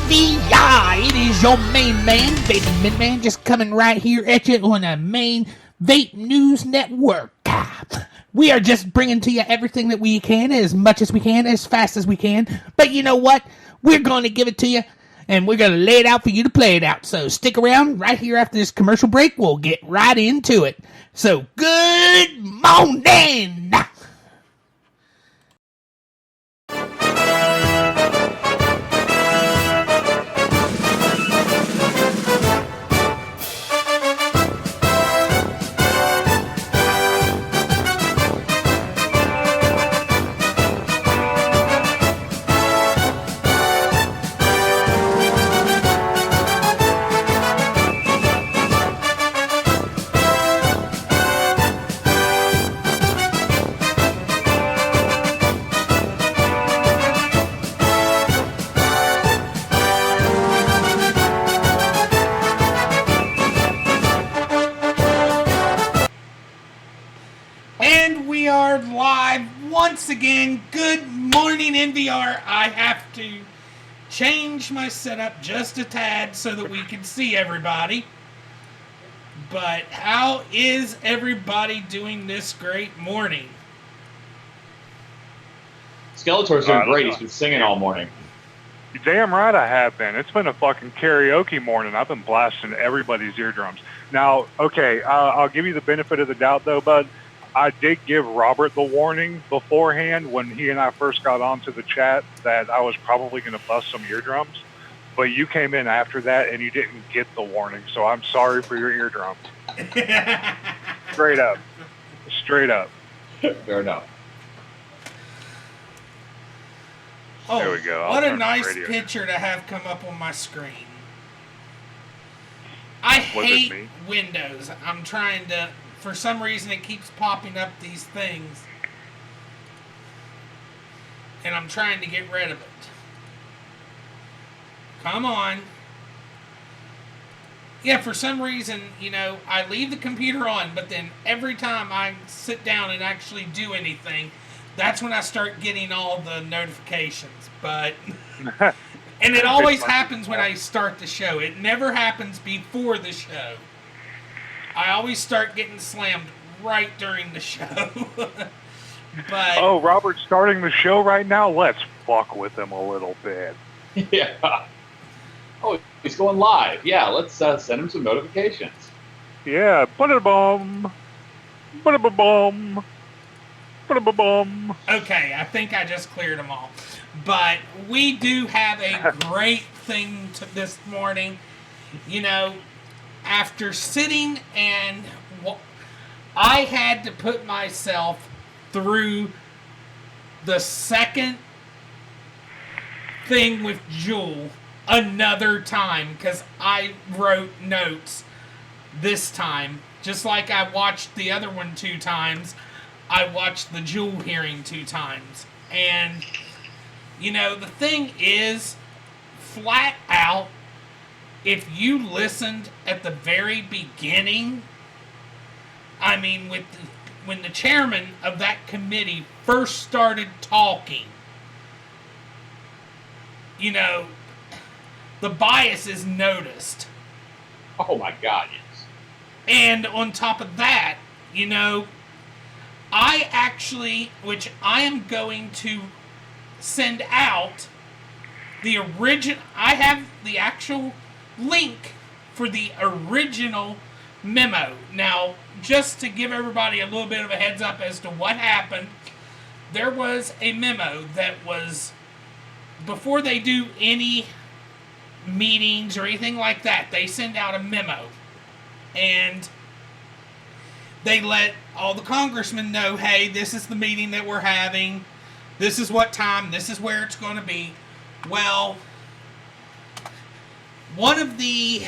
NVR. It is your main man, Vapin Minuteman, just coming right here at you on the main Vape News Network. We are just bringing to you everything that we can, as much as we can, as fast as we can. But you know what? We're going to give it to you, and we're going to lay it out for you to play it out. So stick around right here after this commercial break. We'll get right into it. So good morning! Once again, good morning NVR. I have to change my setup just a tad so that we can see everybody. But how is everybody doing this great morning? Skeletor's doing great. He's been singing all morning. You're damn right I have been. It's been a fucking karaoke morning. I've been blasting everybody's eardrums. Now, okay, I'll give you the benefit of the doubt, though, bud. I did give Robert the warning beforehand when he and I first got onto the chat that I was probably going to bust some eardrums. But you came in after that and you didn't get the warning, so I'm sorry for your eardrums. Straight up. Straight up. Fair enough. Oh, there we go. What a nice picture to have come up on my screen. I hate Windows. I'm trying to... For some reason, it keeps popping up these things. And I'm trying to get rid of it. Come on. Yeah, for some reason, you know, I leave the computer on, but then every time I sit down and actually do anything, that's when I start getting all the notifications. But... and it always happens when I start the show. It never happens before the show. I always start getting slammed right during the show. But oh, Robert's starting the show right now? Let's fuck with him a little bit. Yeah. Oh, he's going live. Yeah, let's send him some notifications. Yeah, ba-da-bum. Ba-da-ba-bum. Ba-da-ba-bum. Okay, I think I just cleared them all. But we do have a great thing this morning. You know, after sitting and I had to put myself through the second thing with JUUL another time because I wrote notes this time. Just like I watched the other one 2 times, I watched the JUUL hearing 2 times. And, you know, the thing is, flat out, if you listened at the very beginning, I mean, when the chairman of that committee first started talking, you know, the bias is noticed. Oh my God, yes. And on top of that, you know, I actually, which I am going to send out the original, I have the actual link for the original memo. Now, just to give everybody a little bit of a heads up as to what happened, there was a memo that was, before they do any meetings or anything like that, they send out a memo. And they let all the congressmen know, hey, this is the meeting that we're having. This is what time. This is where it's going to be. Well, one of the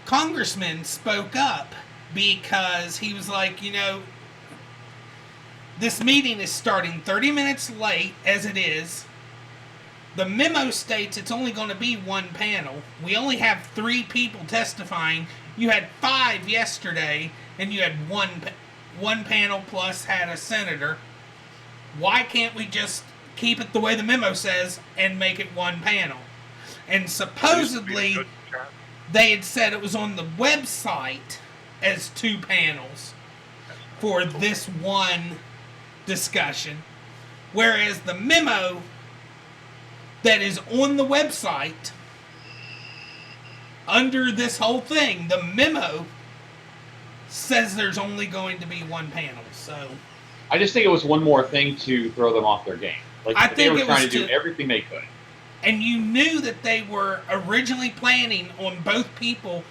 congressmen spoke up because he was like, you know, this meeting is starting 30 minutes late as it is. The memo states it's only going to be 1 panel. We only have 3 people testifying. You had 5 yesterday, and you had one panel plus had a senator. Why can't we just keep it the way the memo says and make it 1 panel? And supposedly, they had said it was on the website as 2 panels for this one discussion, whereas the memo that is on the website under this whole thing, the memo says there's only going to be 1 panel. So I just think it was one more thing to throw them off their game. Like, I they think were trying to do everything they could. And you knew that they were originally planning on both people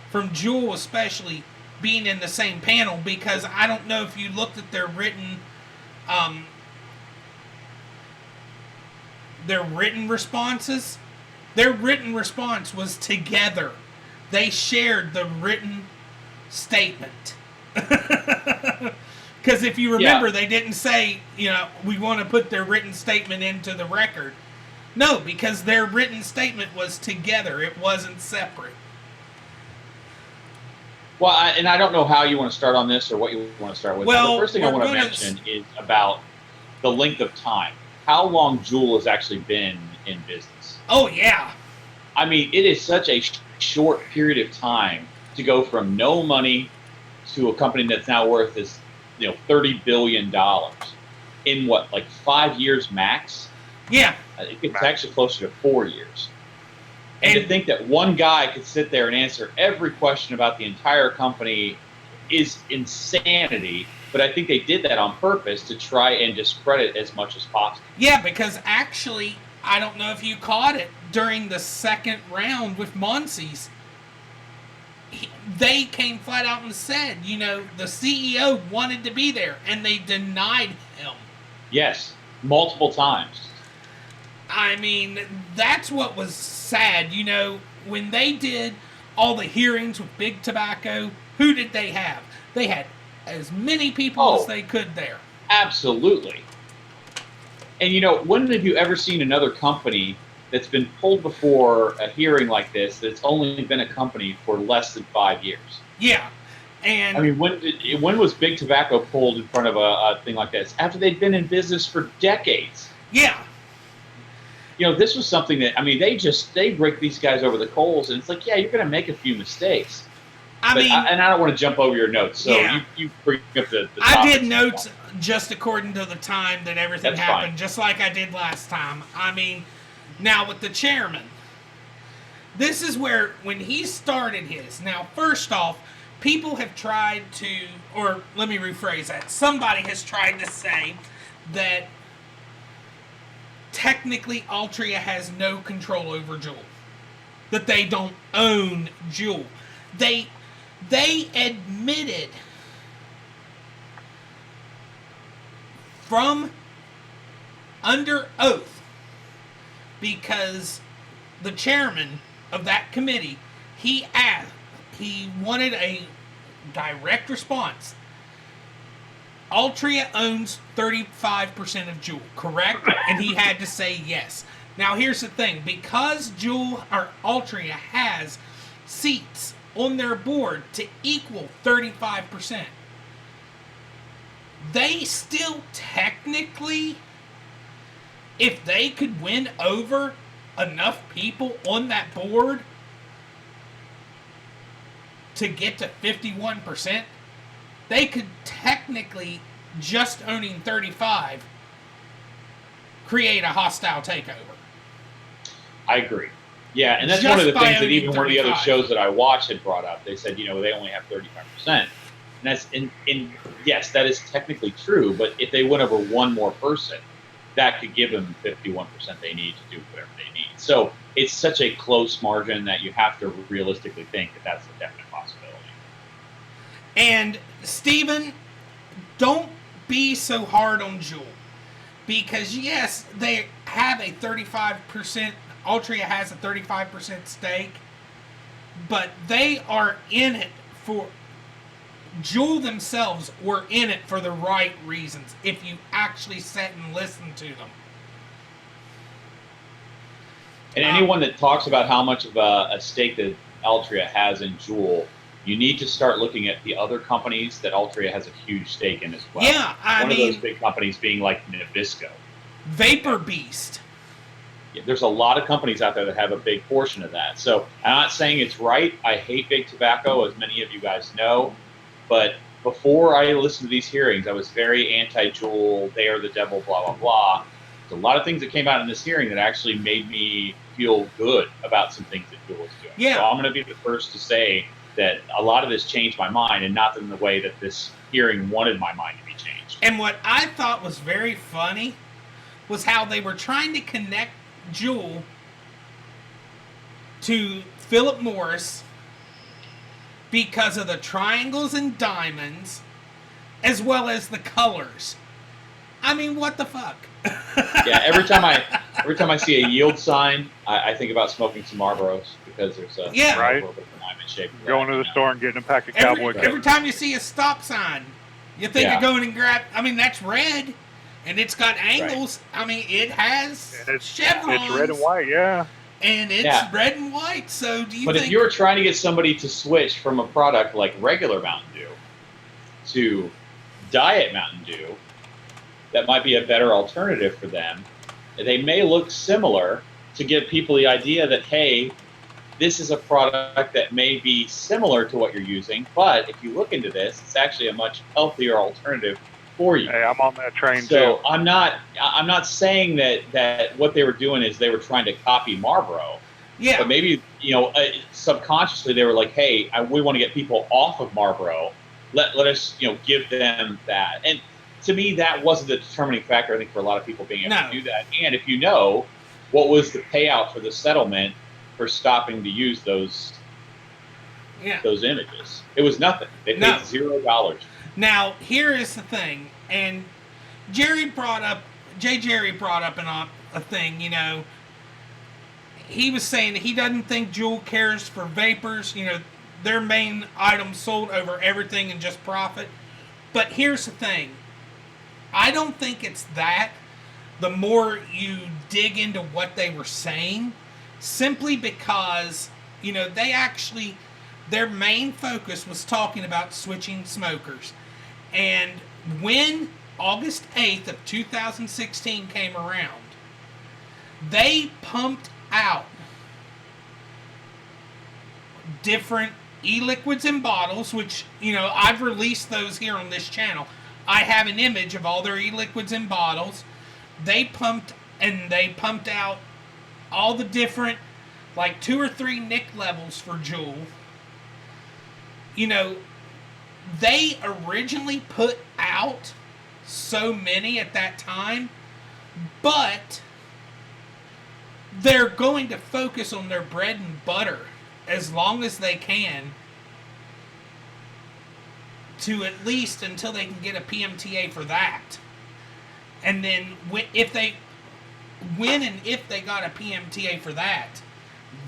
from JUUL especially being in the same panel, because I don't know if you looked at their written responses. Their written response was together. They shared the written statement. Because if you remember, they didn't say, we want to put their written statement into the record. No, because their written statement was together. It wasn't separate. Well, and I don't know how you want to start on this or what you want to start with. Well, the first thing I want to mention is about the length of time. How long JUUL has actually been in business. Oh, yeah. I mean, it is such a short period of time to go from no money to a company that's now worth this, $30 billion in what, like 5 years max? Yeah. It's actually closer to 4 years. And to think that one guy could sit there and answer every question about the entire company is insanity. But I think they did that on purpose to try and discredit as much as possible. Yeah, because actually, I don't know if you caught it during the second round with Monsi's. They came flat out and said, the CEO wanted to be there, and they denied him. Yes, multiple times. I mean, that's what was sad. When they did all the hearings with Big Tobacco, who did they have? They had as many people as they could there. Absolutely. And, when have you ever seen another company that's been pulled before a hearing like this that's only been a company for less than 5 years? Yeah. And I mean, when was Big Tobacco pulled in front of a thing like this? After they'd been in business for decades. Yeah. This was something that, they break these guys over the coals, and it's like, yeah, you're going to make a few mistakes. I don't want to jump over your notes, so you bring up the I did notes just according to the time that everything happened, fine. Just like I did last time. Now with the chairman, this is where, when he started his, now first off, people have tried to, or let me rephrase that, somebody has tried to say that technically Altria has no control over JUUL. That they don't own JUUL. They admitted from under oath, because the chairman of that committee, he wanted a direct response. Altria owns 35% of JUUL, correct? And he had to say yes. Now here's the thing, because Altria has seats on their board to equal 35%, they still technically, if they could win over enough people on that board to get to 51%, they could technically, just owning 35, create a hostile takeover. I agree. Yeah, and that's Just one of the by things that owning even one of the other 35. shows that I watched had brought up. They said, they only have 35%. And that's in yes, that is technically true, but if they went over one more person, that could give them 51% they need to do whatever they need. So it's such a close margin that you have to realistically think that that's a definite possibility. And Stephen, don't be so hard on JUUL, because yes, they have a 35%. Altria has a 35% stake, but they are in it for. JUUL themselves were in it for the right reasons, if you actually sat and listened to them. And anyone that talks about how much of a stake that Altria has in JUUL, you need to start looking at the other companies that Altria has a huge stake in as well. Yeah, one of those big companies being like Nabisco. Vapor Beast. there's a lot of companies out there that have a big portion of that. So I'm not saying it's right. I hate big tobacco, as many of you guys know. But before I listened to these hearings, I was very anti-JUUL. They are the devil, blah, blah, blah. There's a lot of things that came out in this hearing that actually made me feel good about some things that JUUL is doing. Yeah. So I'm going to be the first to say that a lot of this changed my mind, and not in the way that this hearing wanted my mind to be changed. And what I thought was very funny was how they were trying to connect JUUL to Philip Morris because of the triangles and diamonds, as well as the colors. I mean, what the fuck? Yeah, every time I see a yield sign, I think about smoking some Marlboros, because there's a little bit of diamond shape. Going to the store and getting a pack of Cowboy Cups. Every time you see a stop sign, you think of going and grab. I mean, that's red, and it's got angles. Right. I mean, it has chevrons. It's red and white, yeah. And it's red and white. So do you? But if you were trying to get somebody to switch from a product like regular Mountain Dew to Diet Mountain Dew, that might be a better alternative for them. They may look similar to give people the idea that, hey, this is a product that may be similar to what you're using, but if you look into this, it's actually a much healthier alternative for you. Hey, I'm on that train too. So I'm not saying that what they were doing is they were trying to copy Marlboro. Yeah. But maybe, subconsciously they were like, hey, we want to get people off of Marlboro. Let us, give them that. And to me, that wasn't the determining factor, I think, for a lot of people being able to do that. And if you know, what was the payout for the settlement for stopping to use those images? It was nothing. They paid $0. Now, here is the thing, and Jerry brought up a thing, he was saying that he doesn't think JUUL cares for vapors, their main item sold over everything and just profit. But here's the thing. I don't think it's that. The more you dig into what they were saying, simply because, their main focus was talking about switching smokers. And when August 8th of 2016 came around, they pumped out different e-liquids in bottles, which, I've released those here on this channel. I have an image of all their e-liquids in bottles. They pumped out all the different, like 2 or 3 nic levels for JUUL. They originally put out so many at that time, but they're going to focus on their bread and butter as long as they can, to at least until they can get a PMTA for that. And then if they got a PMTA for that,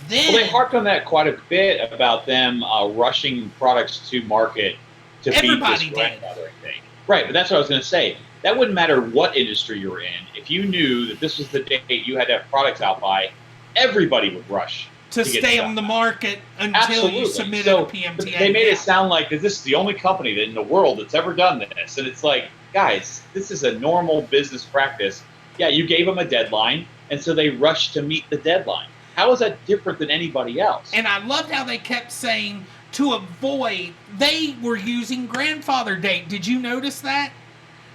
then... Well, they harped on that quite a bit about them rushing products to market to beat this grandfathering thing. Right, but that's what I was going to say. That wouldn't matter what industry you were in. If you knew that this was the date you had to have products out by, everybody would rush to stay on the market until you submitted a PMTA. They made it sound like this is the only company in the world that's ever done this. And it's like, guys, this is a normal business practice. Yeah, you gave them a deadline, and so they rushed to meet the deadline. How is that different than anybody else? And I loved how they kept saying to avoid, they were using grandfather date. Did you notice that?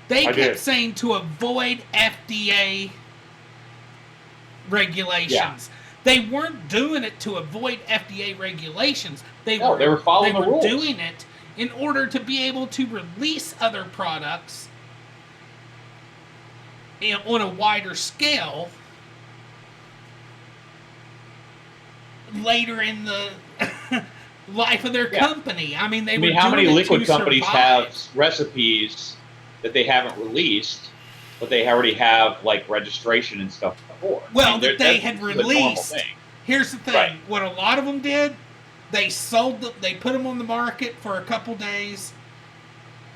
They kept saying to avoid FDA regulations. Yeah. They weren't doing it to avoid FDA regulations. They were following the rules. They were doing it in order to be able to release other products on a wider scale later in the life of their company. I mean, how many liquid companies have recipes that they haven't released, but they already have like registration and stuff before? Well, they had released. Here's the thing: right. What a lot of them did, they put them on the market for a couple days,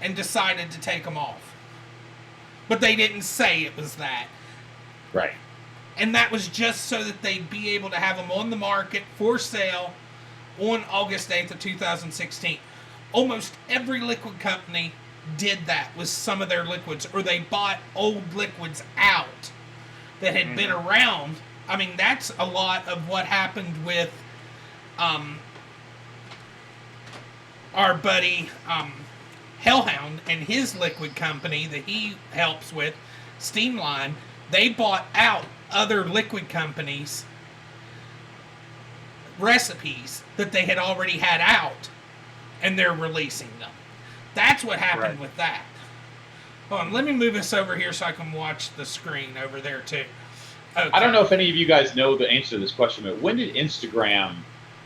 and decided to take them off. But they didn't say it was that. Right. And that was just so that they'd be able to have them on the market for sale on August 8th of 2016. Almost every liquid company did that with some of their liquids, or they bought old liquids out that had been around I mean, that's a lot of what happened with our buddy Hellhound and his liquid company that he helps with, Steamline. They bought out other liquid companies' recipes that they had already had out, and they're releasing them. That's what happened with that. Hold on, let me move this over here so I can watch the screen over there too. Okay. I don't know if any of you guys know the answer to this question, but when did Instagram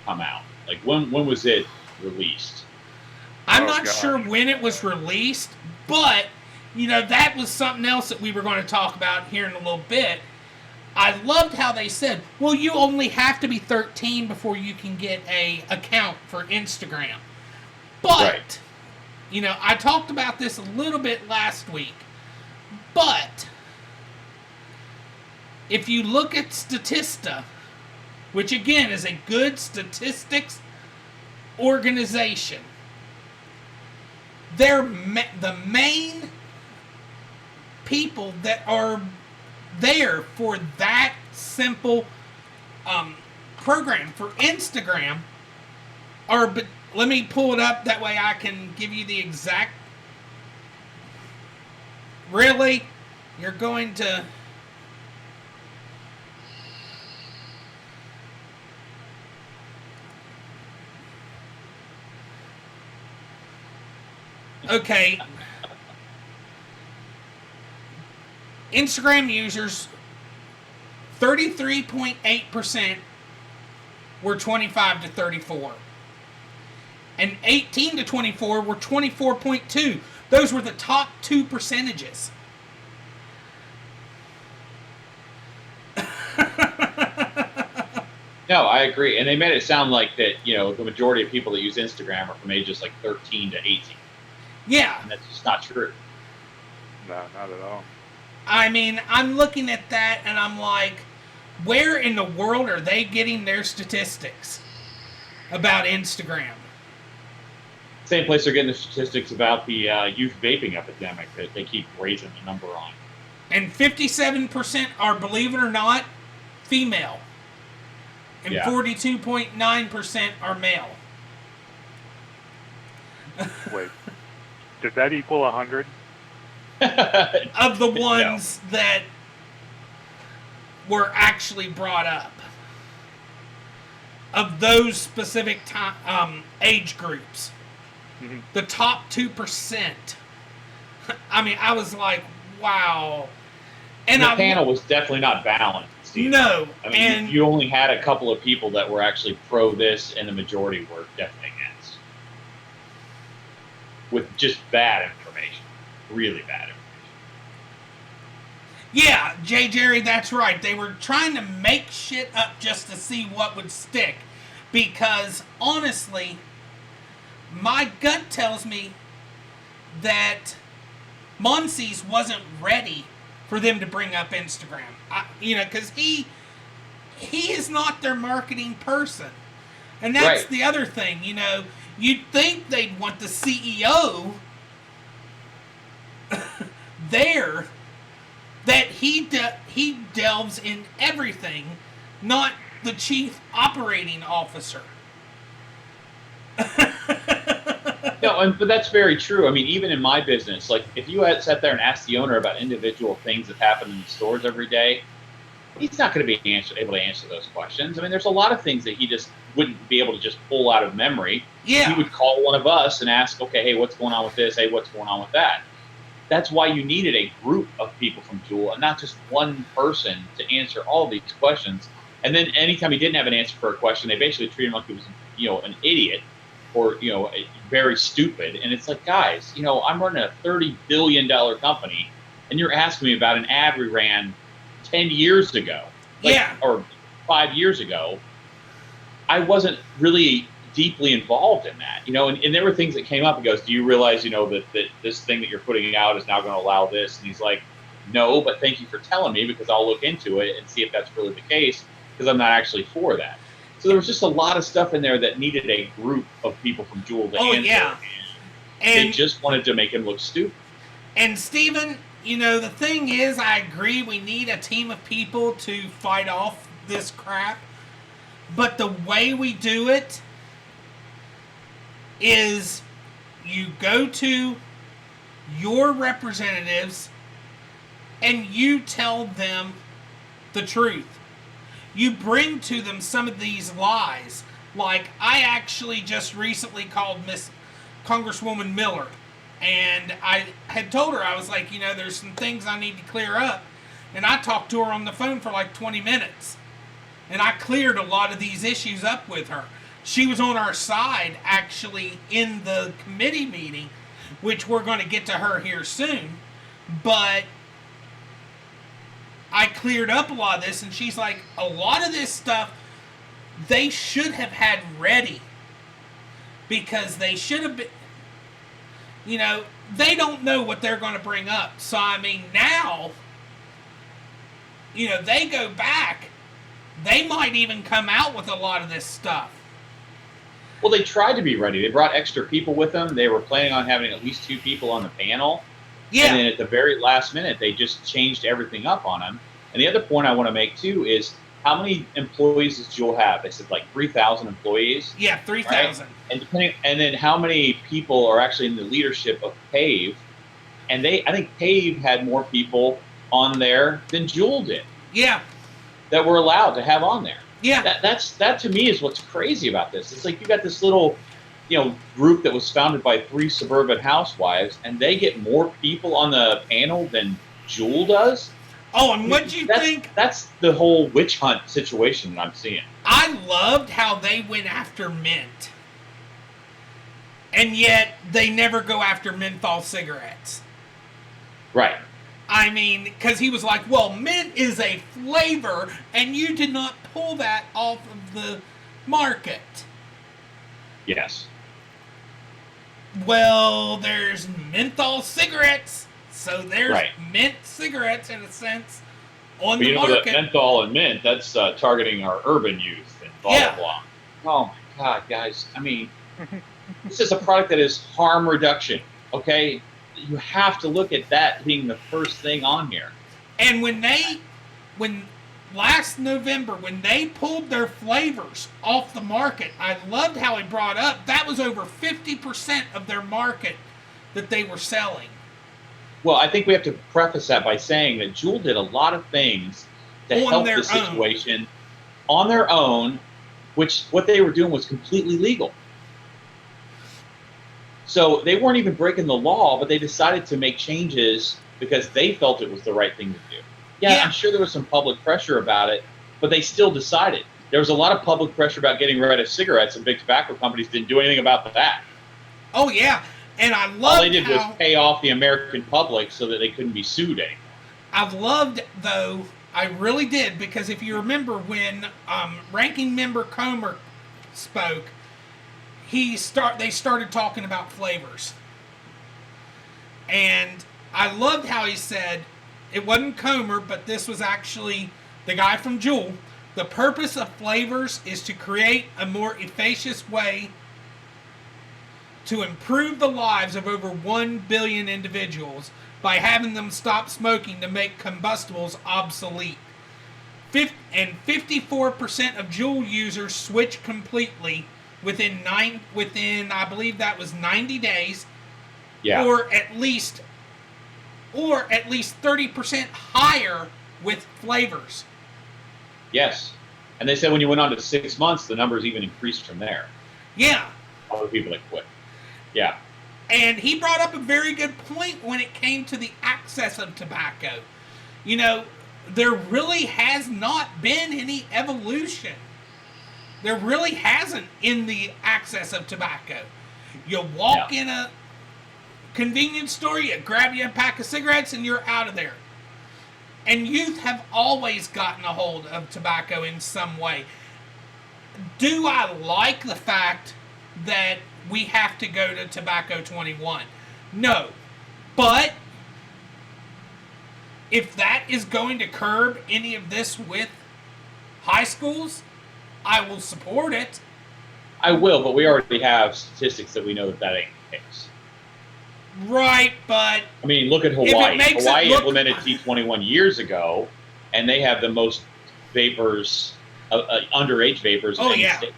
come out? Like, when was it released? I'm not sure when it was released, but, you know, that was something else that we were going to talk about here in a little bit. I loved how they said, well, you only have to be 13 before you can get a account for Instagram. But, you know, I talked about this a little bit last week, but if you look at Statista, which again is a good statistics organization, they're the main people that are there for that simple program for Instagram are, but let me pull it up, that way I can give you the exact. Really? You're going to... Okay. Instagram users, 33.8% were 25 to 34. And 18 to 24 were 24.2. Those were the top two percentages. No, I agree. And they made it sound like that, you know, the majority of people that use Instagram are from ages like 13 to 18. Yeah. And that's just not true. No, not at all. I mean, I'm looking at that and I'm like, where in the world are they getting their statistics about Instagram? Same place they're getting the statistics about the youth vaping epidemic that they keep raising the number on. And 57% are, believe it or not, female. And 42.9% are male. Wait, did that equal 100? Of the ones that were actually brought up. Of those specific age groups. Mm-hmm. The top 2%. I mean, I was like, wow. And the panel was definitely not balanced. Either. No. I mean, you only had a couple of people that were actually pro this, and the majority were definitely against. With just bad information. Really bad information. Yeah, Jerry, that's right. They were trying to make shit up just to see what would stick. Because, honestly, my gut tells me that Monsi's wasn't ready for them to bring up Instagram. Because he is not their marketing person. And that's the other thing, you know. You'd think they'd want the CEO there, that he delves in everything, not the chief operating officer. No, but that's very true. I mean, even in my business, like if you had sat there and asked the owner about individual things that happen in the stores every day, he's not going to be able to answer those questions. I mean, there's a lot of things that he just wouldn't be able to just pull out of memory. Yeah. He would call one of us and ask, okay, hey, what's going on with this? Hey, what's going on with that? That's why you needed a group of people from JUUL and not just one person to answer all these questions. And then anytime he didn't have an answer for a question, they basically treated him like he was, you know, an idiot or, you know, very stupid. And it's like, guys, you know, I'm running a $30 billion company and you're asking me about an ad we ran 10 years ago, or 5 years ago. I wasn't really deeply involved in that, you know, and there were things that came up. He goes, do you realize, you know, that this thing that you're putting out is now going to allow this? And he's like, no, but thank you for telling me, because I'll look into it and see if that's really the case, because I'm not actually for that. So there was just a lot of stuff in there that needed a group of people from JUUL to answer. Yeah. And they just wanted to make him look stupid. And Steven, the thing is, I agree we need a team of people to fight off this crap. But the way we do it is you go to your representatives and you tell them the truth. You bring to them some of these lies. Like, I actually just recently called Miss Congresswoman Miller, and I had told her, I was like, there's some things I need to clear up. And I talked to her on the phone for like 20 minutes. And I cleared a lot of these issues up with her. She was on our side, actually, in the committee meeting, which we're going to get to her here soon. But I cleared up a lot of this, and she's like, a lot of this stuff they should have had ready. Because they should have been, they don't know what they're going to bring up. So, I mean, now, they go back, they might even come out with a lot of this stuff. Well, they tried to be ready. They brought extra people with them. They were planning on having at least 2 people on the panel. Yeah. And then at the very last minute, they just changed everything up on them. And the other point I want to make, too, is how many employees does JUUL have? They said like 3,000 employees. Yeah, 3,000. Right? And then how many people are actually in the leadership of PAVE? And I think PAVE had more people on there than JUUL did. Yeah. That were allowed to have on there. Yeah. That to me is what's crazy about this. It's like you got this little, group that was founded by 3 suburban housewives, and they get more people on the panel than JUUL does. Oh, and what do you think? That's the whole witch hunt situation that I'm seeing. I loved how they went after mint. And yet, they never go after menthol cigarettes. Right. I mean, because he was like, well, mint is a flavor, and you did not pull that off of the market. Yes. Well, there's menthol cigarettes, so there's mint cigarettes, in a sense, on the market. That menthol and mint, that's targeting our urban youth and blah, blah, blah. Oh, my God, guys. I mean, this is a product that is harm reduction, okay? You have to look at that being the first thing on here. And when last November, when they pulled their flavors off the market, I loved how he brought up that was over 50% of their market that they were selling. Well, I think we have to preface that by saying that JUUL did a lot of things to help the situation on their own, which what they were doing was completely legal. So they weren't even breaking the law, but they decided to make changes because they felt it was the right thing to do. Yeah, I'm sure there was some public pressure about it, but they still decided. There was a lot of public pressure about getting rid of cigarettes, and big tobacco companies didn't do anything about that. Oh, yeah. And I loved all they did was pay off the American public so that they couldn't be sued anymore. I've loved, though, I really did, because if you remember when Ranking Member Comer spoke, they started talking about flavors. And I loved how he said, it wasn't Comer, but this was actually the guy from JUUL. The purpose of flavors is to create a more efficacious way to improve the lives of over 1 billion individuals by having them stop smoking to make combustibles obsolete. And 54% of JUUL users switch completely within I believe that was 90 days. Yeah. Or at least 30% higher with flavors. Yes. And they said when you went on to 6 months, the numbers even increased from there. Yeah. All the people that quit. Yeah. And he brought up a very good point when it came to the access of tobacco. There really has not been any evolution. There really hasn't in the access of tobacco. You walk in a convenience store, you grab you a pack of cigarettes, and you're out of there. And youth have always gotten a hold of tobacco in some way. Do I like the fact that we have to go to Tobacco 21? No. But if that is going to curb any of this with high schools, I will support it. I will, but we already have statistics that we know that ain't the case. Right, but I mean, look at Hawaii. makes it Hawaii look- implemented T21 years ago, and they have the most vapors, underage vapors. Oh, in any yeah. state.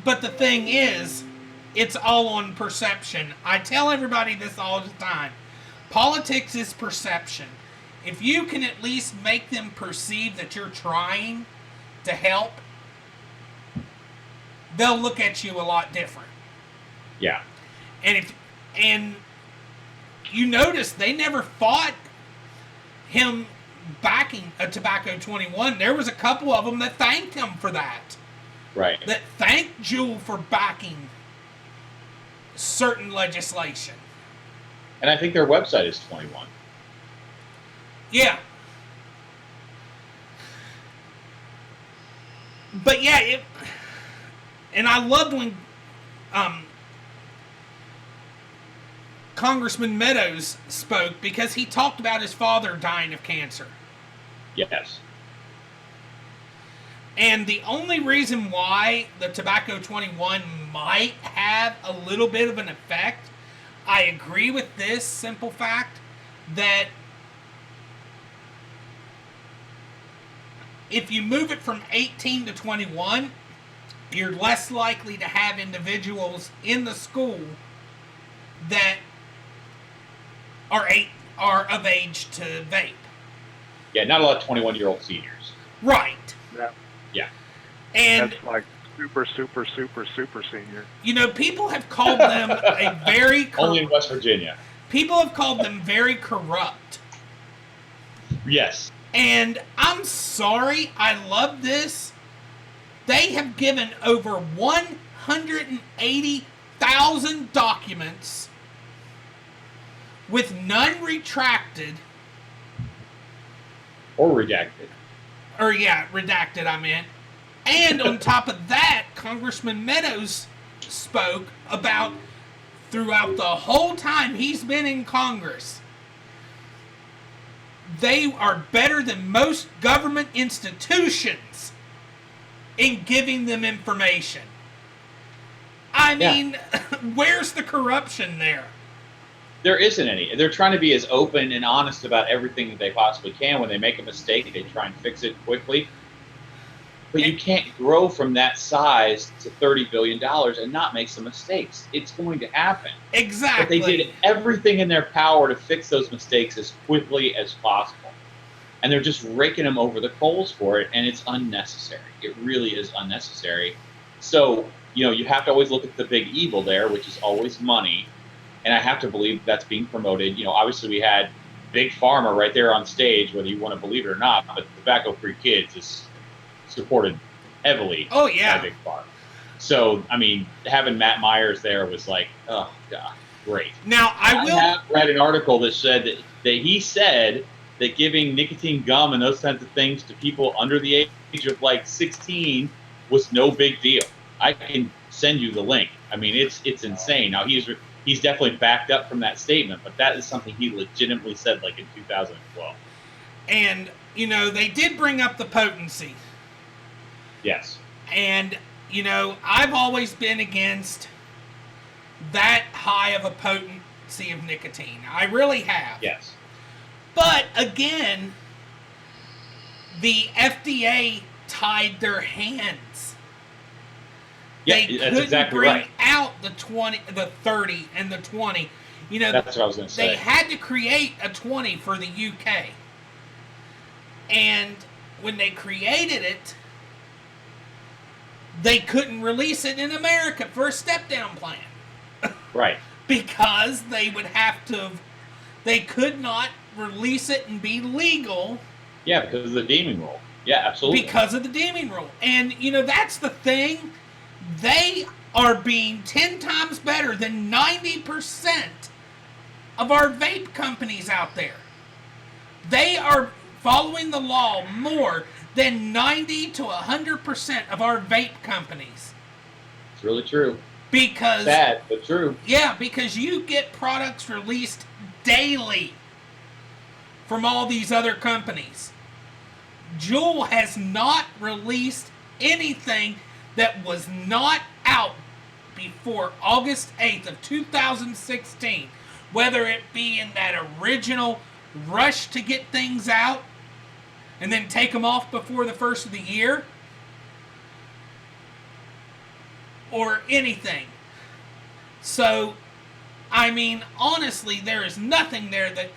But the thing is, it's all on perception. I tell everybody this all the time. Politics is perception. If you can at least make them perceive that you're trying to help, they'll look at you a lot different. Yeah. And you notice they never fought him backing a Tobacco 21. There was a couple of them that thanked him for that. Right. That thanked JUUL for backing certain legislation. And I think their website is 21. Yeah. But yeah, and I loved when Congressman Meadows spoke, because he talked about his father dying of cancer. Yes. And the only reason why the Tobacco 21 might have a little bit of an effect, I agree with this simple fact, that if you move it from 18 to 21, you're less likely to have individuals in the school that are of age to vape. Yeah, not a lot of 21-year-old seniors. Right. Yeah. Yeah. And that's like super senior. you know, people have called them a very Only in West Virginia. people have called them very corrupt. Yes. And I'm sorry, I love this. They have given over 180,000 documents with none retracted. Or redacted. Redacted, I meant. And on top of that, Congressman Meadows spoke about, throughout the whole time he's been in Congress, they are better than most government institutions in giving them information. I mean, where's the corruption there? There isn't any. They're trying to be as open and honest about everything that they possibly can. When they make a mistake, they try and fix it quickly. But you can't grow from that size to $30 billion and not make some mistakes. It's going to happen. Exactly. But they did everything in their power to fix those mistakes as quickly as possible. And they're just raking them over the coals for it, and it's unnecessary. It really is unnecessary. So, you know, you have to always look at the big evil there, which is always money. And I have to believe that's being promoted. You know, obviously we had Big Pharma right there on stage, whether you want to believe it or not, but Tobacco-Free Kids is supported heavily by Big Pharma. So, I mean, having Matt Myers there was like, oh, God, great. Now, I have read an article that said that he said that giving nicotine gum and those kinds of things to people under the age of like 16 was no big deal. I can send you the link. I mean, it's insane. Now, he's definitely backed up from that statement, but that is something he legitimately said like in 2012. And, you know, they did bring up the potency. Yes. And, you know, I've always been against that high of a potency of nicotine. I really have. Yes. But, again, the FDA tied their hands. Yeah, They that's couldn't exactly bring right. out the 30 and the 20. You know, That's what I was going to say. they had to create a 20 for the UK. And when they created it, they couldn't release it in America for a step-down plan. Right. Because they could not release it and be legal. Yeah, because of the deeming rule. Yeah, absolutely. Because of the deeming rule. And, you know, that's the thing. They are being 10 times better than 90% of our vape companies out there. They are following the law more than 90 to 100% of our vape companies. It's really true. Because sad, but true. Yeah, because you get products released daily from all these other companies. JUUL has not released anything that was not out before August 8th of 2016, whether it be in that original rush to get things out and then take them off before the first of the year, or anything. So, I mean, honestly, there is nothing there that,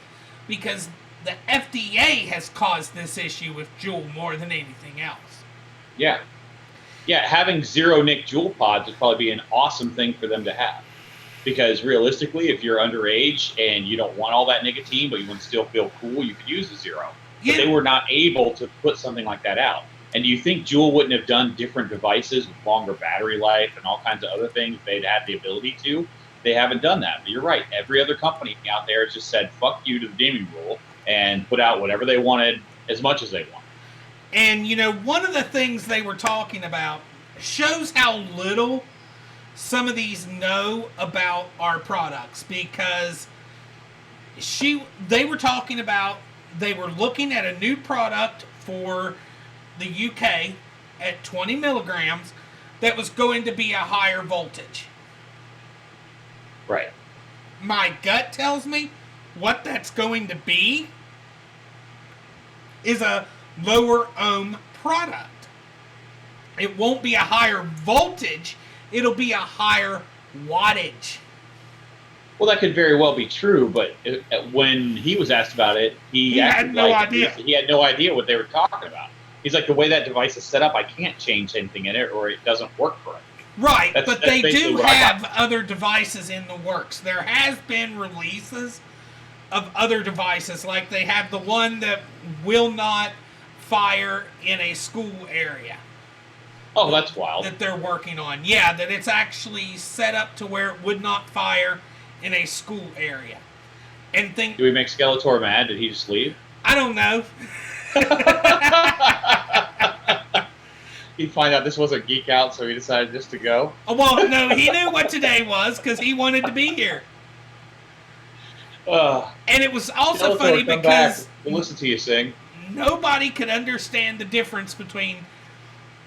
because the FDA has caused this issue with JUUL more than anything else. Yeah. Yeah, having zero Nick JUUL pods would probably be an awesome thing for them to have. Because realistically, if you're underage and you don't want all that nicotine, but you want to still feel cool, you could use the zero. But Yeah. they were not able to put something like that out. And do you think JUUL wouldn't have done different devices with longer battery life and all kinds of other things if they'd had the ability to? They haven't done that. But you're right. Every other company out there has just said, fuck you to the gaming rule and put out whatever they wanted as much as they wanted. And, you know, one of the things they were talking about shows how little some of these know about our products, because they were talking about, they were looking at a new product for the UK at 20 milligrams that was going to be a higher voltage. Right. My gut tells me what that's going to be is a lower ohm product. It won't be a higher voltage, it'll be a higher wattage. Well, that could very well be true, but when he was asked about it, he had no idea. He had no idea what they were talking about. He's like, the way that device is set up, I can't change anything in it, or it doesn't work correctly. Right, That's but they basically do what I have got. other devices in the works. There has been releases of other devices, like they have the one that will not fire in a school area. Oh, that's wild. That they're working on. Yeah, that it's actually set up to where it would not fire in a school area. And Do we make Skeletor mad? Did he just leave? I don't know. He'd find out this wasn't Geek Out, so he decided just to go. Well, no, he knew what today was because he wanted to be here. And it was also Skeletor, funny come because back. We'll listen to you sing. nobody could understand the difference between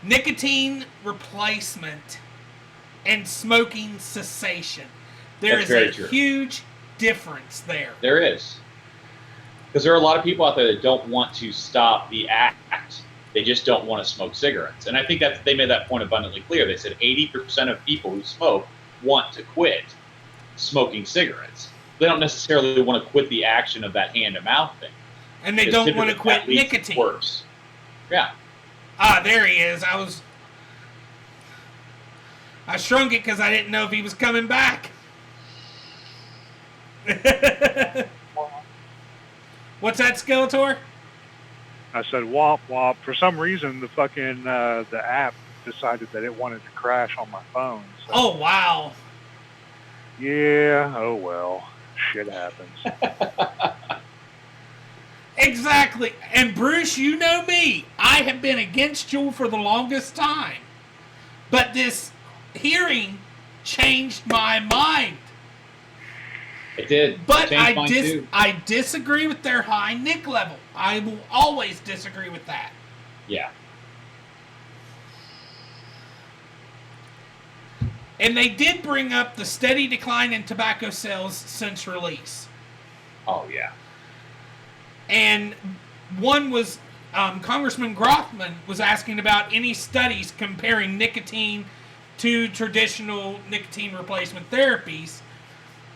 nicotine replacement and smoking cessation. There is a huge difference there. There is. Because there are a lot of people out there that don't want to stop the act. They just don't want to smoke cigarettes. And I think that they made that point abundantly clear. They said 80% of people who smoke want to quit smoking cigarettes. They don't necessarily want to quit the action of that hand-to-mouth thing. And they don't want to quit nicotine. Worse. Yeah. Ah, there he is. I shrunk it because I didn't know if he was coming back. What's that, Skeletor? I said womp womp. For some reason, the fucking the app decided that it wanted to crash on my phone. So. Oh, wow. Yeah, oh well. Shit happens. Exactly. And Bruce, you know me. I have been against JUUL for the longest time. But this hearing changed my mind. It did. But It I disagree with their high nic level. I will always disagree with that. Yeah. And they did bring up the steady decline in tobacco sales since release. Oh, yeah. And one was, Congressman Grothman was asking about any studies comparing nicotine to traditional nicotine replacement therapies.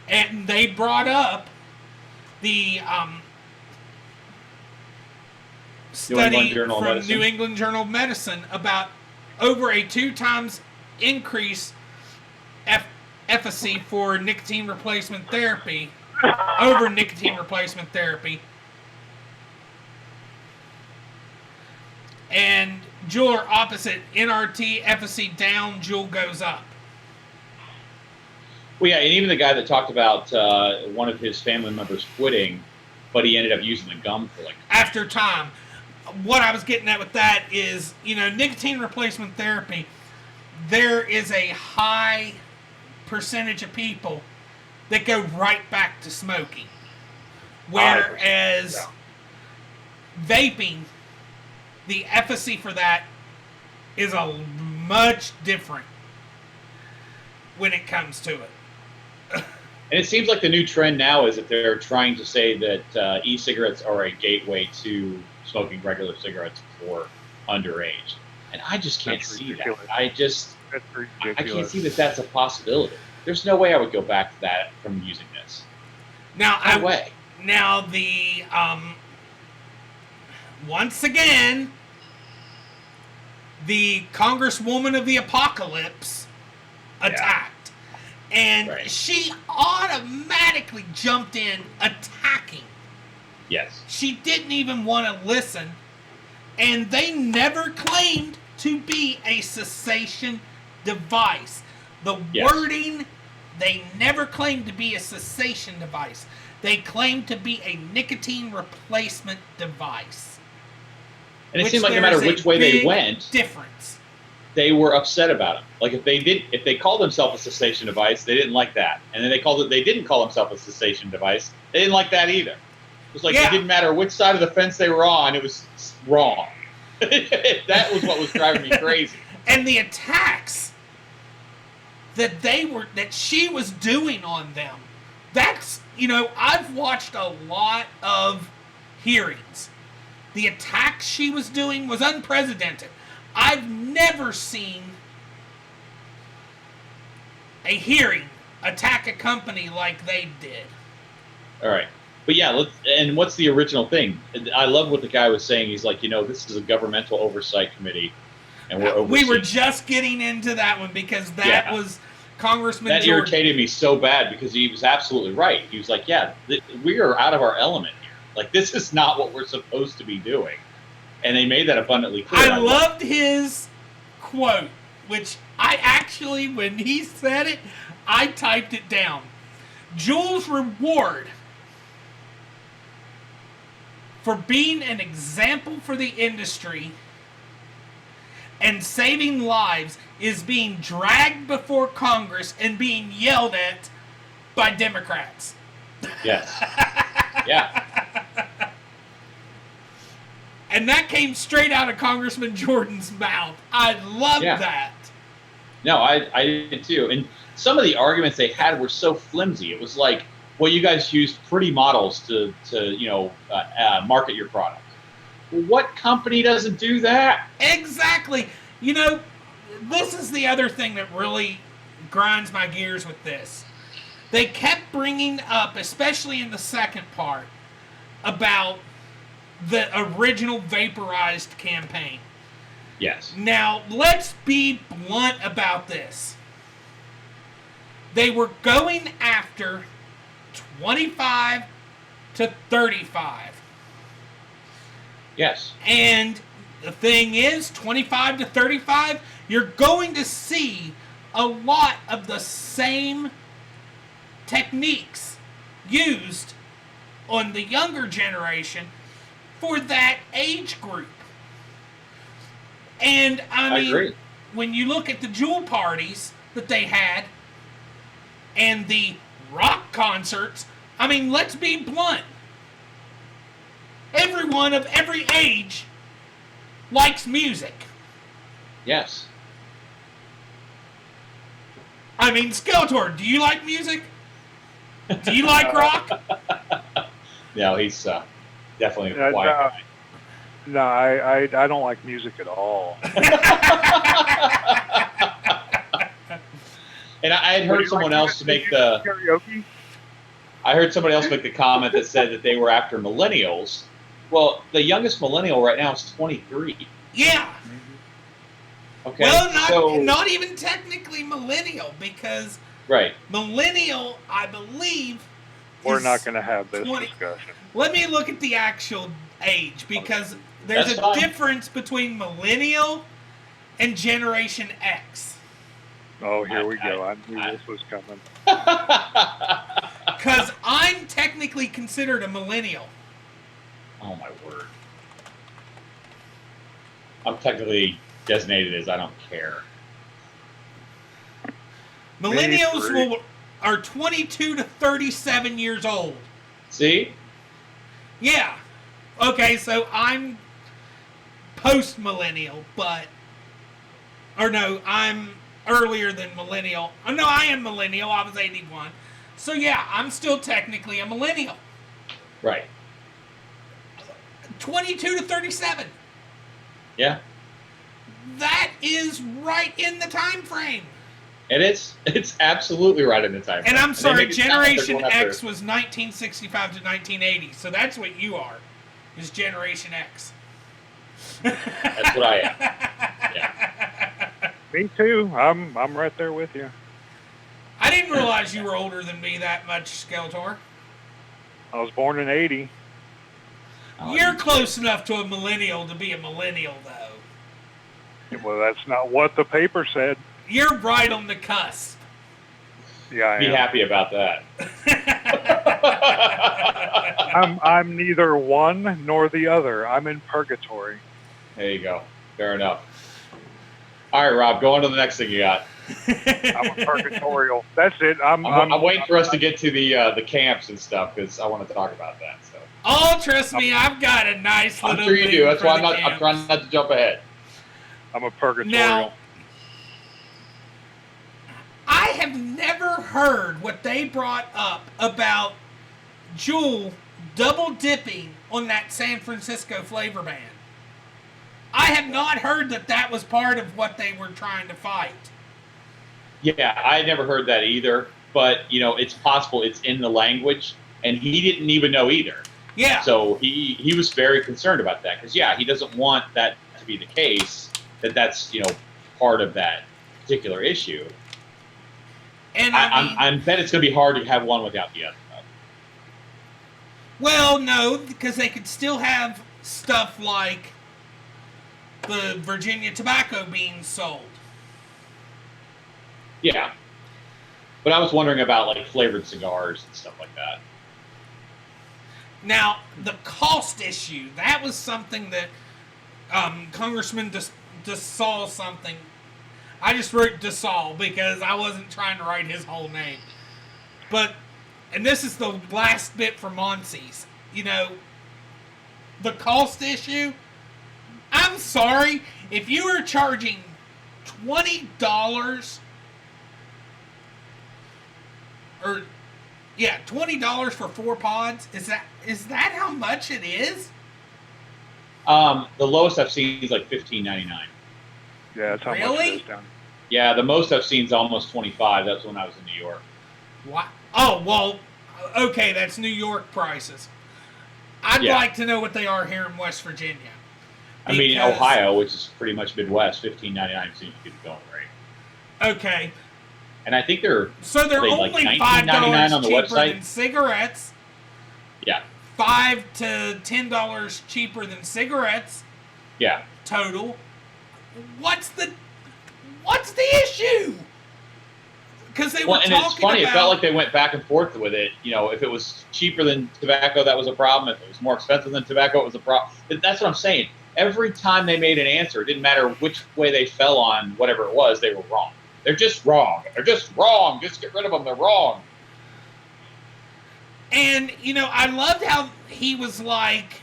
And they brought up the study from New England Journal of Medicine about over a 2 times increase efficacy for nicotine replacement therapy over nicotine replacement therapy. And JUUL are opposite. NRT efficacy down, JUUL goes up. Well, yeah, and even the guy that talked about one of his family members quitting, but he ended up using the gum for like... After time. What I was getting at with that is, you know, nicotine replacement therapy, there is a high percentage of people that go right back to smoking. Whereas vaping, the efficacy for that is a much different. when it comes to it. And it seems like the new trend now is that they're trying to say that e-cigarettes are a gateway to smoking regular cigarettes for underage. And I just can't see that. That's ridiculous. I can't see that that's a possibility. There's no way I would go back to that from using this. Now, No way. Now the once again, the Congresswoman of the Apocalypse attacked. And she automatically jumped in attacking. Yes. She didn't even want to listen. And they never claimed to be a cessation device. The wording, they never claimed to be a cessation device. They claimed to be a nicotine replacement device. And it seemed like no matter which way they went, difference. They were upset about it. Like if they called themselves a cessation device, they didn't like that. And then they didn't call themselves a cessation device, they didn't like that either. It was like it didn't matter which side of the fence they were on, it was wrong. That was what was driving me crazy. And the attacks that she was doing on them, that's, I've watched a lot of hearings. The attacks she was doing was unprecedented. I've never seen a hearing attack a company like they did. All right. But yeah, and what's the original thing? I love what the guy was saying. He's like, this is a governmental oversight committee, and we're overseeing. We were just getting into that one because that was Congressman That Jordan. irritated me so bad because he was absolutely right. He was like, we are out of our element here. Like, this is not what we're supposed to be doing. And they made that abundantly clear. I loved his quote, which I actually, when he said it, I typed it down. JUUL's reward for being an example for the industry and saving lives is being dragged before Congress and being yelled at by Democrats. Yes. Yeah. And that came straight out of Congressman Jordan's mouth. I love that. No, I did too. And some of the arguments they had were so flimsy. It was like, well, you guys used pretty models to market your product. Well, what company doesn't do that? Exactly. This is the other thing that really grinds my gears with this. They kept bringing up, especially in the second part, about the original vaporized campaign. Yes. Now, let's be blunt about this. They were going after 25 to 35. Yes. And the thing is, 25 to 35, you're going to see a lot of the same techniques used on the younger generation for that age group. And I mean, agree. When you look at the JUUL parties that they had and the rock concerts, I mean, let's be blunt. Everyone of every age likes music. Yes. I mean, Skeletor, do you like music? Do you like rock? No, he's definitely a quiet guy. No, I don't like music at all. And I had heard someone else make the karaoke. I heard somebody else make the comment that said that they were after millennials. Well, the youngest millennial right now is 23. Yeah. Okay. Well, not even technically millennial, because millennial, I believe, we're not going to have this discussion. Let me look at the actual age, because there's a difference between millennial and Generation X. Oh, here we go. I knew this was coming. Because I'm technically considered a millennial. Oh, my word. I'm technically designated as I don't care. Millennials are 22 to 37 years old. See? Yeah. Okay, so I'm post-millennial, I'm earlier than millennial. Oh, no, I am millennial. I was 81. So, yeah, I'm still technically a millennial. Right. 22 to 37. Yeah. That is right in the time frame. It's absolutely right in the time frame. And I'm sorry, Generation like X was 1965 to 1980. So that's what you are, is Generation X. That's what I am. Yeah. Me too. I'm right there with you. I didn't realize you were older than me that much, Skeletor. I was born in 80. You're close enough to a millennial to be a millennial, though. Well, that's not what the paper said. You're right on the cusp. Yeah, I Be am. happy about that. I'm neither one nor the other. I'm in purgatory. There you go. Fair enough. All right, Rob, go on to the next thing you got. I'm a purgatorial. That's it. I'm waiting for us to get to the camps and stuff because I want to talk about that. So. Oh, trust me, I've got a nice little. I'm sure you do. That's why I'm camps. trying not to jump ahead. I'm a purgatorial. Now, I have never heard what they brought up about JUUL double dipping on that San Francisco flavor ban. I have not heard that was part of what they were trying to fight. Yeah, I never heard that either. But, it's possible it's in the language, and he didn't even know either. Yeah. So he was very concerned about that because, he doesn't want that to be the case, that's, part of that particular issue. And I bet it's going to be hard to have one without the other. Well, no, because they could still have stuff like the Virginia tobacco beans sold. Yeah. But I was wondering about, like, flavored cigars and stuff like that. Now, the cost issue, that was something that Congressman DeSalle something. I just wrote DeSalle because I wasn't trying to write his whole name. But, and this is the last bit for Monsi's, the cost issue. I'm sorry, if you are charging $20 or $20 for 4 pods, is that how much it is? The lowest I've seen is like $15.99. Yeah, that's how much Really? it is down. Yeah, the most I've seen is almost $25. That's when I was in New York. What? Oh, well, okay, that's New York prices. I'd Yeah. like to know what they are here in West Virginia. I mean, Because- Ohio, which is pretty much Midwest, $15.99 seems to be the going rate. Okay, And I think they're so they're Are they like only $19.99 $5 on the cheaper website? than cigarettes. yeah, $5 to $10 cheaper than cigarettes yeah. total. What's the issue? Because they were And talking it's funny. about. It felt like they went back and forth with it. If it was cheaper than tobacco, that was a problem. If it was more expensive than tobacco, it was a problem. That's what I'm saying. Every time they made an answer, it didn't matter which way they fell on whatever it was, they were wrong. They're just wrong. They're just wrong. Just get rid of them. They're wrong. And, I loved how he was like,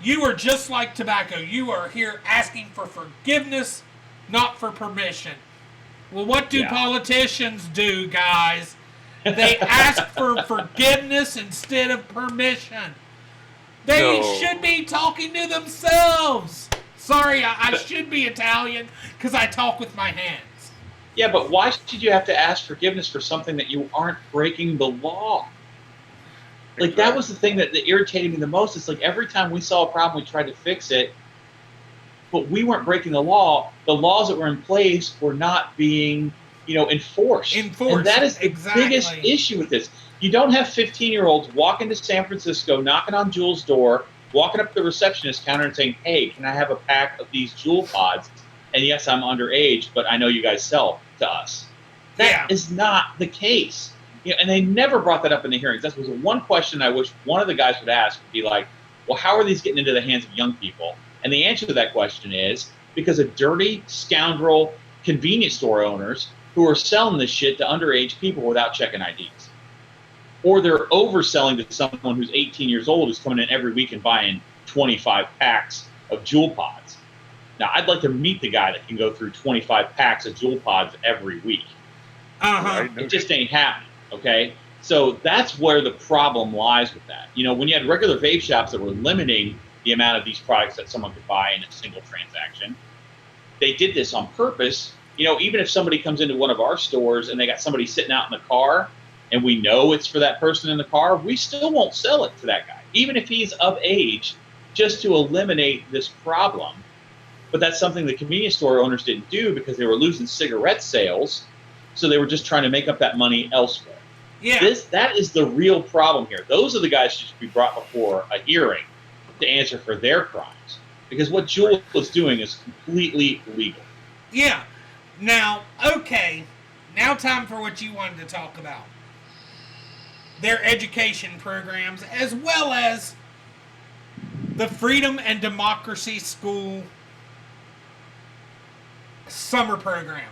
you are just like tobacco. You are here asking for forgiveness, not for permission. Well, what do politicians do, guys? They ask for forgiveness instead of permission. They should be talking to themselves. Sorry, I should be Italian because I talk with my hands. Yeah, but why should you have to ask forgiveness for something that you aren't breaking the law? Like, that was the thing that irritated me the most. It's like every time we saw a problem, we tried to fix it, but we weren't breaking the law. The laws that were in place were not being, enforced. And that is the biggest issue with this. You don't have 15-year-olds walking to San Francisco, knocking on JUUL's door, walking up to the receptionist counter and saying, hey, can I have a pack of these JUUL pods? And yes, I'm underage, but I know you guys sell to us. That is not the case. And they never brought that up in the hearings. That was one question I wish one of the guys would ask, would be like, well, how are these getting into the hands of young people? And the answer to that question is because of dirty, scoundrel convenience store owners who are selling this shit to underage people without checking IDs. Or they're overselling to someone who's 18 years old who's coming in every week and buying 25 packs of JUUL pods. Now, I'd like to meet the guy that can go through 25 packs of JUUL pods every week. Uh-huh. It just ain't happening, okay? So that's where the problem lies with that. You know, when you had regular vape shops that were limiting the amount of these products that someone could buy in a single transaction, they did this on purpose. You know, even if somebody comes into one of our stores and they got somebody sitting out in the car and we know it's for that person in the car, we still won't sell it to that guy, even if he's of age, just to eliminate this problem. But that's something the convenience store owners didn't do because they were losing cigarette sales. So they were just trying to make up that money elsewhere. Yeah. That is the real problem here. Those are the guys who should be brought before a hearing to answer for their crimes. Because what JUUL is doing is completely legal. Yeah. Now, okay. Now time for what you wanted to talk about. Their education programs, as well as the Freedom and Democracy School summer program.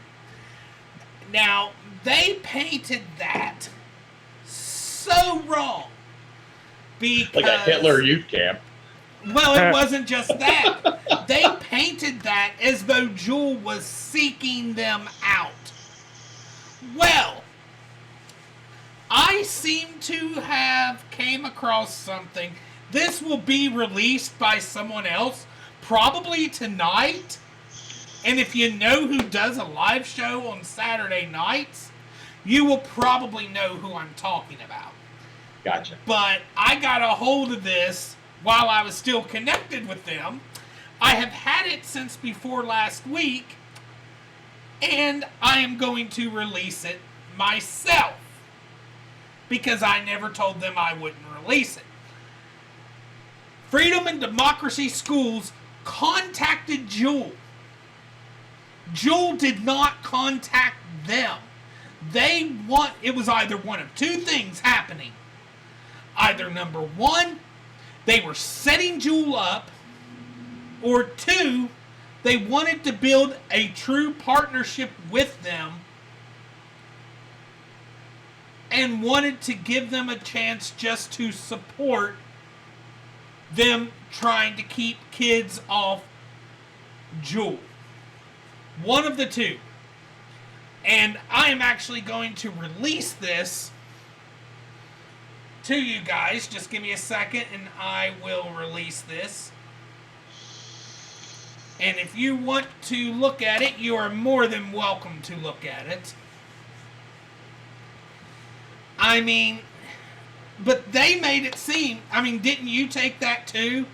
Now, they painted that so wrong. Because, like a Hitler youth camp. Well, it wasn't just that. They painted that as though JUUL was seeking them out. Well, I seem to have came across something. This will be released by someone else, probably tonight. And if you know who does a live show on Saturday nights, you will probably know who I'm talking about. Gotcha. But I got a hold of this while I was still connected with them. I have had it since before last week, and I am going to release it myself because I never told them I wouldn't release it. Freedom and Democracy Schools contacted JUUL. JUUL did not contact them. It was either one of two things happening. Either number one, they were setting JUUL up, or two, they wanted to build a true partnership with them and wanted to give them a chance just to support them trying to keep kids off JUUL. One of the two. And I am actually going to release this to you guys. Just give me a second and I will release this. And if you want to look at it, you are more than welcome to look at it. I mean, but they made it seem, I mean, didn't you take that too?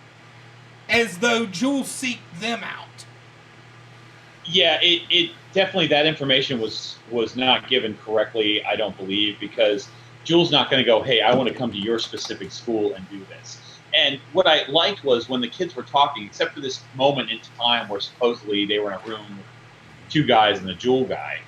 As though JUUL seeked them out. Yeah, it definitely, that information was not given correctly, I don't believe, because JUUL's not going to go, hey, I want to come to your specific school and do this. And what I liked was when the kids were talking, except for this moment in time where supposedly they were in a room with two guys and the JUUL guy,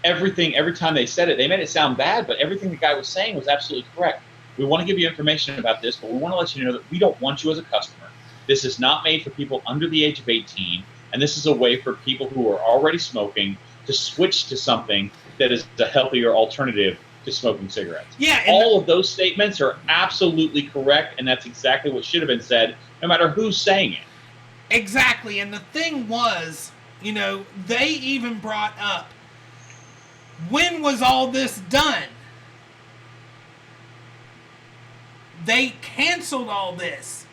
every time they said it, they made it sound bad, but everything the guy was saying was absolutely correct. We want to give you information about this, but we want to let you know that we don't want you as a customer. This is not made for people under the age of 18. And this is a way for people who are already smoking to switch to something that is a healthier alternative to smoking cigarettes. Yeah, all of those statements are absolutely correct, and that's exactly what should have been said, no matter who's saying it. Exactly, and the thing was, you know, they even brought up, when was all this done? They canceled all this.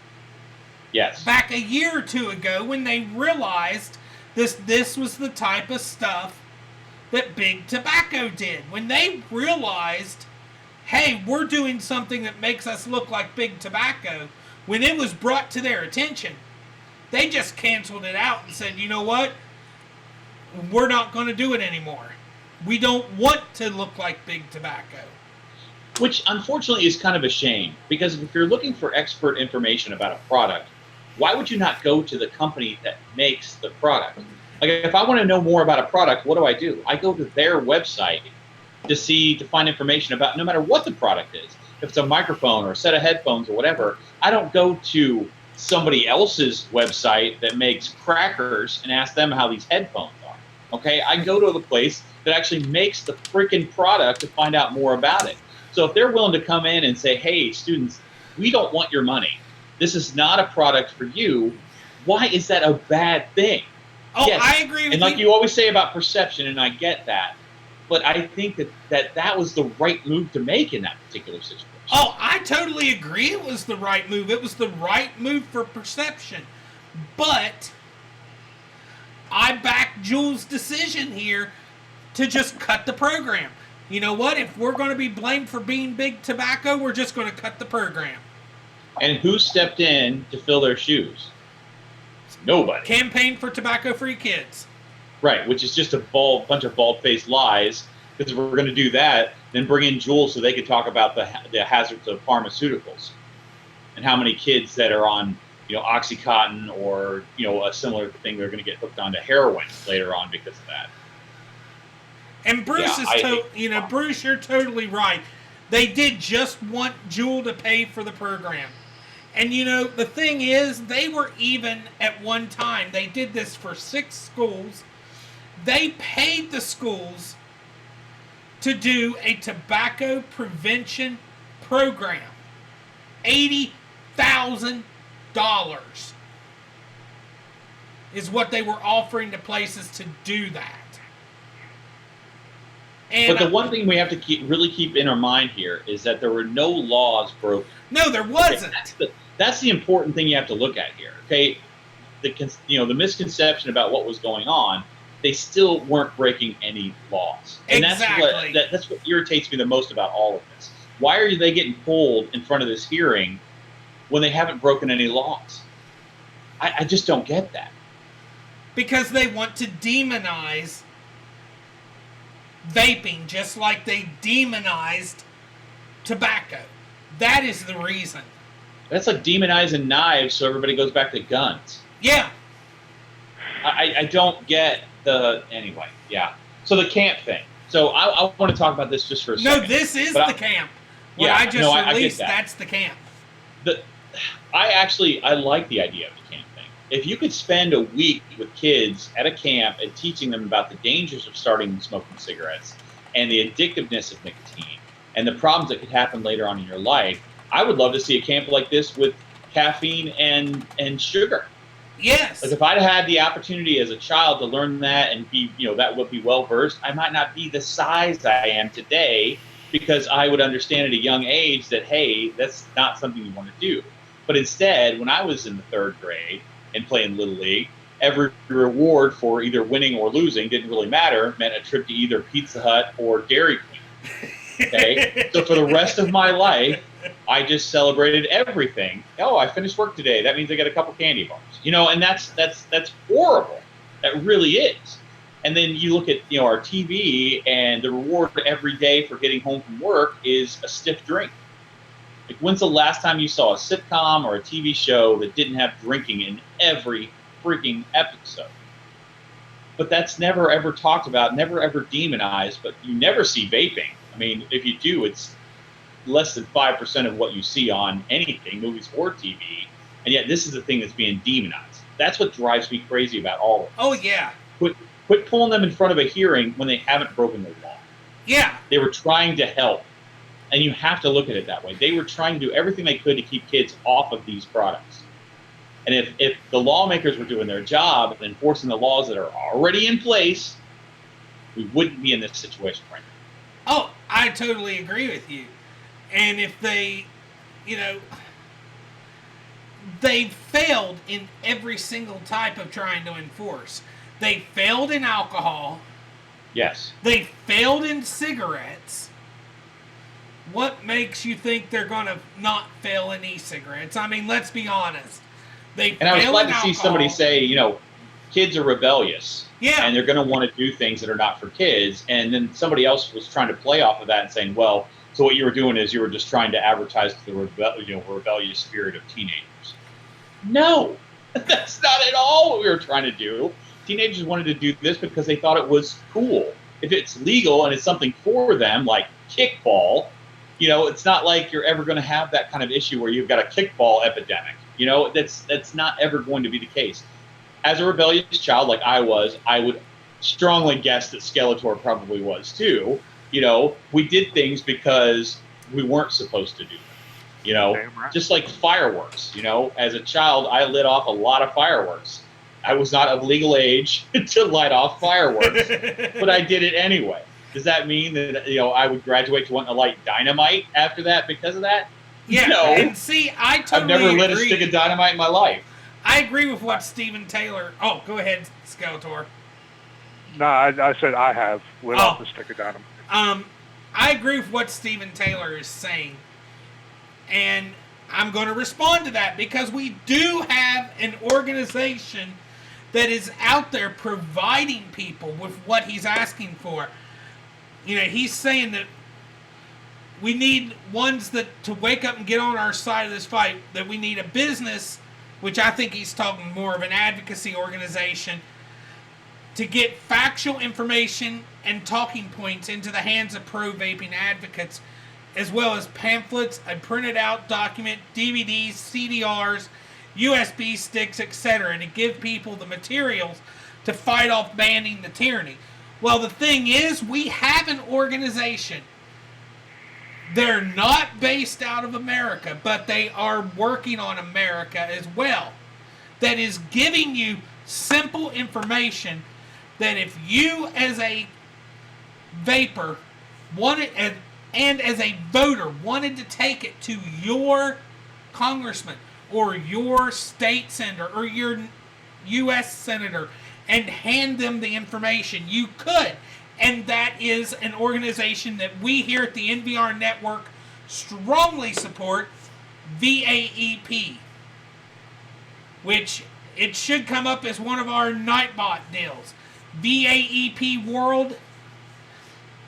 Yes. Back a year or two ago when they realized this was the type of stuff that Big Tobacco did. When they realized, hey, we're doing something that makes us look like Big Tobacco, when it was brought to their attention, they just canceled it out and said, you know what? We're not going to do it anymore. We don't want to look like Big Tobacco. Which, unfortunately, is kind of a shame, because if you're looking for expert information about a product, why would you not go to the company that makes the product? Like, if I want to know more about a product, what do? I go to their website to find information about no matter what the product is. If it's a microphone or a set of headphones or whatever, I don't go to somebody else's website that makes crackers and ask them how these headphones are. Okay? I go to the place that actually makes the freaking product to find out more about it. So if they're willing to come in and say, hey, students, we don't want your money. This is not a product for you. Why is that a bad thing? Oh, yes. I agree with and like you always say about perception, and I get that, but I think that was the right move to make in that particular situation. Oh, I totally agree it was the right move. It was the right move for perception. But I back JUUL's decision here to just cut the program. You know what? If we're going to be blamed for being big tobacco, we're just going to cut the program. And who stepped in to fill their shoes? Nobody. Campaign for tobacco-free kids. Right, which is just a bunch of bald-faced lies. Because if we're going to do that, then bring in JUUL so they can talk about the hazards of pharmaceuticals and how many kids that are on, OxyContin or, a similar thing, they're going to get hooked onto heroin later on because of that. And Bruce Bruce, you're totally right. They did just want JUUL to pay for the program. And, the thing is, they were even at one time, they did this for 6 schools. They paid the schools to do a tobacco prevention program. $80,000 is what they were offering to places to do that. And but the one thing we have to really keep in our mind here is that there were no laws broken. No, there wasn't. That's the important thing you have to look at here. Okay, the misconception about what was going on, they still weren't breaking any laws, and exactly. that's what irritates me the most about all of this. Why are they getting pulled in front of this hearing when they haven't broken any laws? I just don't get that. Because they want to demonize vaping just like they demonized tobacco. That is the reason. That's like demonizing knives so everybody goes back to guns. Yeah. I don't get anyway, yeah. So the camp thing. So I want to talk about this just for a second. No, this is the camp. What I just released, that's the camp. I like the idea of the camp thing. If you could spend a week with kids at a camp and teaching them about the dangers of starting and smoking cigarettes and the addictiveness of nicotine and the problems that could happen later on in your life, I would love to see a camp like this with caffeine and sugar. Yes. Like if I'd had the opportunity as a child to learn that and be, that would be well versed, I might not be the size I am today because I would understand at a young age that, hey, that's not something you want to do. But instead, when I was in the 3rd grade and playing Little League, every reward for either winning or losing didn't really matter, meant a trip to either Pizza Hut or Dairy Queen. Okay? So for the rest of my life, I just celebrated everything. Oh, I finished work today. That means I get a couple candy bars. And that's horrible. That really is. And then you look at, our TV, and the reward every day for getting home from work is a stiff drink. Like, when's the last time you saw a sitcom or a TV show that didn't have drinking in every freaking episode? But that's never ever talked about, never ever demonized, but you never see vaping. I mean, if you do, it's less than 5% of what you see on anything, movies or TV, and yet this is the thing that's being demonized. That's what drives me crazy about all of this. Oh, yeah. Quit pulling them in front of a hearing when they haven't broken the law. Yeah. They were trying to help, and you have to look at it that way. They were trying to do everything they could to keep kids off of these products. And if the lawmakers were doing their job and enforcing the laws that are already in place, we wouldn't be in this situation right now. Oh, I totally agree with you. And if they, they failed in every single type of trying to enforce. They failed in alcohol. Yes. They failed in cigarettes. What makes you think they're going to not fail in e-cigarettes? I mean, let's be honest. And I was glad to see somebody say, kids are rebellious. Yeah. And they're going to want to do things that are not for kids. And then somebody else was trying to play off of that and saying, well, so what you were doing is you were just trying to advertise the rebellious spirit of teenagers. No, that's not at all what we were trying to do. Teenagers wanted to do this because they thought it was cool. If it's legal and it's something for them, like kickball, it's not like you're ever going to have that kind of issue where you've got a kickball epidemic. That's not ever going to be the case. As a rebellious child like I was, I would strongly guess that Skeletor probably was too. We did things because we weren't supposed to do them. Just like fireworks. As a child, I lit off a lot of fireworks. I was not of legal age to light off fireworks, but I did it anyway. Does that mean that, you know, I would graduate to wanting to light dynamite after that because of that? Yeah, No. and see, I totally I've never agree. lit a stick of dynamite in my life. I agree with what Stephen Taylor... Oh, go ahead, Skeletor. No, I said I have lit off a stick of dynamite. I agree with what Stephen Taylor is saying. And I'm going to respond to that because we do have an organization that is out there providing people with what he's asking for. You know, he's saying that we need ones that to wake up and get on our side of this fight, that we need a business, which I think he's talking more of an advocacy organization, to get factual information and talking points into the hands of pro-vaping advocates, as well as pamphlets, a printed out document, DVDs, CDRs, USB sticks, etc., to give people the materials to fight off banning the tyranny. Well, the thing is, we have an organization. They're not based out of America, but they are working on America as well. That is giving you simple information that if you as a vapor wanted, and as a voter wanted to take it to your congressman or your state senator or your U.S. senator and hand them the information, you could. And that is an organization that we here at the NVR Network strongly support, VAEP, which it should come up as one of our Nightbot deals. VAEP World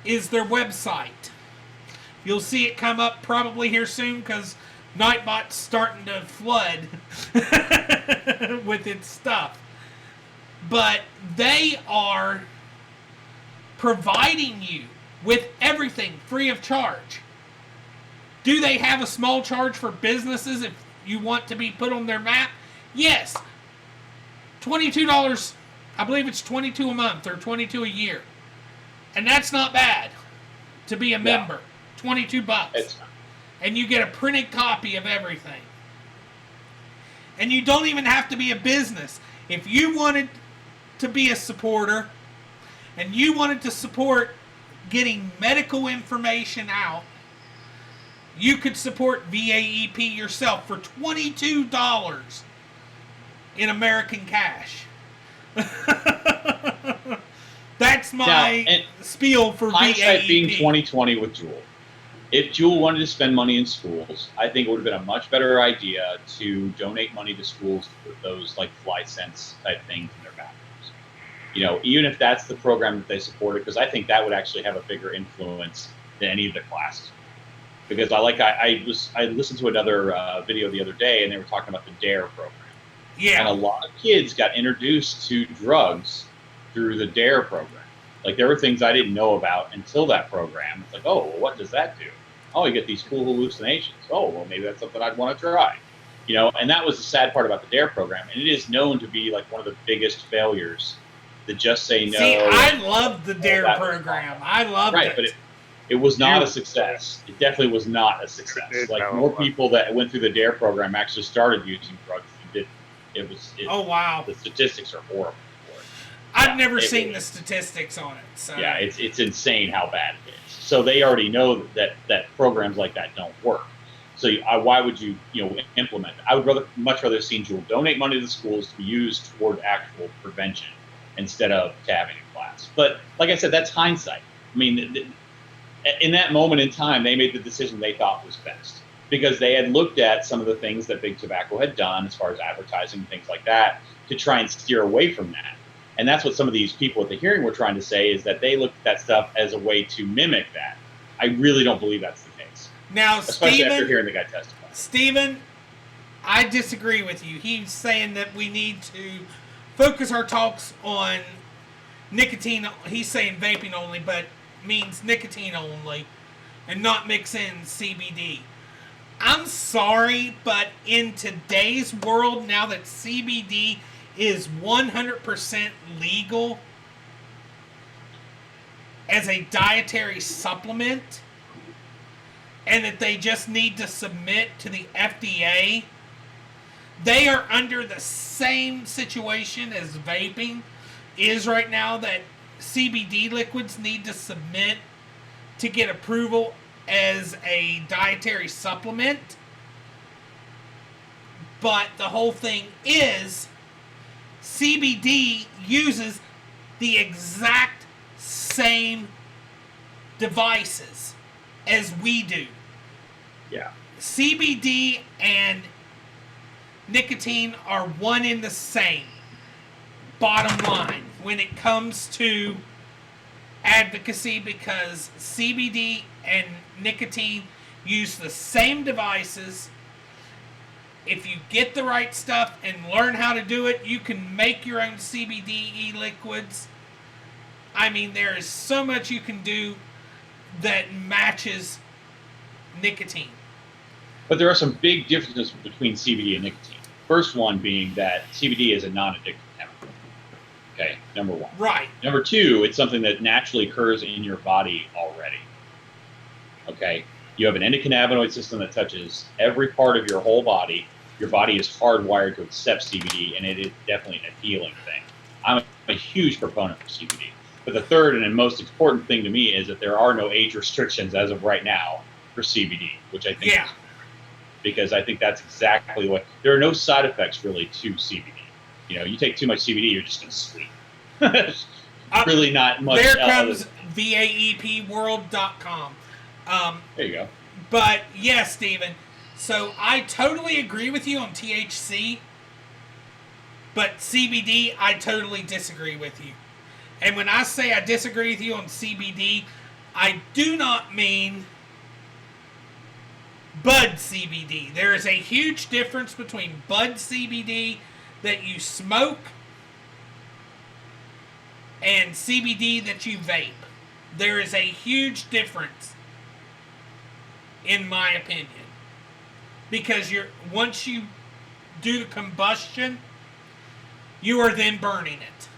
is their website. You'll see it come up probably here soon because Nightbot's starting to flood with its stuff. But they are providing you with everything free of charge. Do they have a small charge for businesses if you want to be put on their map? Yes. $22, I believe it's $22 a month or $22 a year. And that's not bad to be a member. $22. It's not. And you get a printed copy of everything. And you don't even have to be a business. If you wanted to be a supporter and you wanted to support getting medical information out, you could support VAEP yourself for $22 in American cash. That's my spiel for hindsight VAEP. being 2020 with JUUL. If JUUL wanted to spend money in schools, I think it would have been a much better idea to donate money to schools to put those like fly sense type things in their bathrooms. You know, even if that's the program that they supported, because I think that would actually have a bigger influence than any of the classes. Because I listened to another video the other day, and they were talking about the DARE program. Yeah. And a lot of kids got introduced to drugs through the DARE program. Like, there were things I didn't know about until that program. It's like, oh, well, what does that do? Oh, you get these cool hallucinations. Oh, well, maybe that's something I'd want to try. You know, and that was the sad part about the DARE program. And it is known to be like one of the biggest failures. The Just Say No. See, I loved the DARE program. I loved it. Right, but it was not a success. It definitely was not a success. Like, more people that went through the DARE program actually started using drugs than did. Oh, wow. The statistics are horrible for it. I've never seen the statistics on it. So. Yeah, it's insane how bad it is. So they already know that programs like that don't work. So why would you implement it? I would much rather see JUUL donate money to the schools to be used toward actual prevention instead of to having a class. But like I said, that's hindsight. I mean, in that moment in time, they made the decision they thought was best because they had looked at some of the things that Big Tobacco had done as far as advertising and things like that to try and steer away from that. And that's what some of these people at the hearing were trying to say, is that they looked at that stuff as a way to mimic that. I really don't believe that's the case. Now, especially after hearing the guy testify. Stephen, I disagree with you. He's saying that we need to focus our talks on nicotine. He's saying vaping only, but means nicotine only and not mix in CBD. I'm sorry, but in today's world, now that CBD is 100% legal as a dietary supplement, and that they just need to submit to the FDA they are under the same situation as vaping is right now, that CBD liquids need to submit to get approval as a dietary supplement. But the whole thing is CBD uses the exact same devices as we do. Yeah. CBD and nicotine are one in the same. Bottom line, when it comes to advocacy, because CBD and nicotine use the same devices. If you get the right stuff and learn how to do it, you can make your own CBD e-liquids. I mean, there is so much you can do that matches nicotine. But there are some big differences between CBD and nicotine. First one being that CBD is a non-addictive chemical. Okay, number one. Right. Number two, it's something that naturally occurs in your body already. Okay, you have an endocannabinoid system that touches every part of your whole body. Your body is hardwired to accept CBD, and it is definitely a healing thing. I'm a huge proponent of CBD. But the third and most important thing to me is that there are no age restrictions as of right now for CBD, which I think is, because I think that's exactly what, there are no side effects really to CBD. You know, you take too much CBD, you're just going to sleep. Really not much. There comes VAEPworld.com. There you go. But yes, Stephen. So I totally agree with you on THC, but CBD, I totally disagree with you. And when I say I disagree with you on CBD, I do not mean bud CBD. There is a huge difference between bud CBD that you smoke and CBD that you vape. There is a huge difference, in my opinion. Because once you do the combustion, you are then burning it.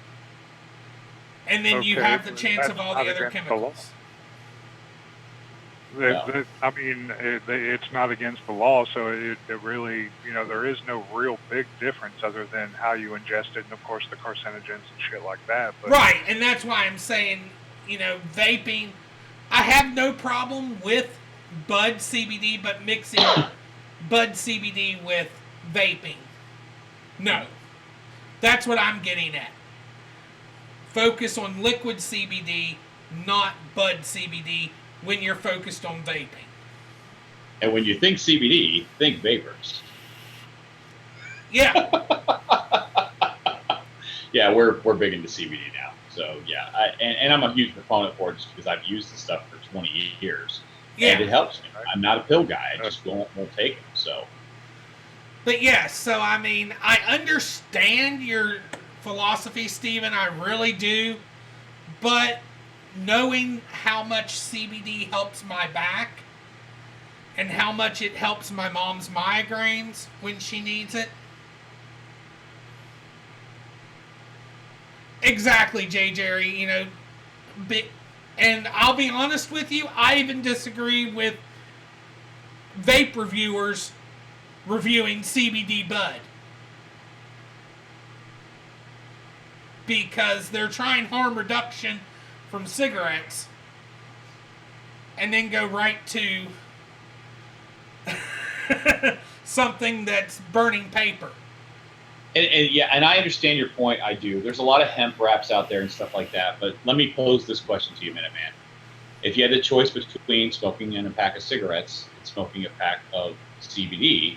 And then you have the chance of all the other chemicals. I mean, it's not against the law, so it really, you know, there is no real big difference other than how you ingest it and, of course, the carcinogens and shit like that. But, right, and that's why I'm saying, you know, vaping, I have no problem with bud CBD, but mixing bud CBD with vaping, no. That's what I'm getting at. Focus on liquid CBD, not bud CBD, when you're focused on vaping. And when you think CBD, think vapors. Yeah. Yeah, we're big into CBD now. So yeah, and I'm a huge proponent for it just because I've used this stuff for 20 years. Yeah. And it helps me. I'm not a pill guy. I just won't take them. So. But yes, so I mean, I understand your philosophy, Stephen. I really do. But knowing how much CBD helps my back and how much it helps my mom's migraines when she needs it. Exactly, J. Jerry. You know, and I'll be honest with you, I even disagree with vape reviewers reviewing CBD bud. Because they're trying harm reduction from cigarettes and then go right to something that's burning paper. And yeah, and I understand your point. I do. There's a lot of hemp wraps out there and stuff like that. But let me pose this question to you, Minuteman. If you had the choice between smoking in a pack of cigarettes and smoking a pack of CBD,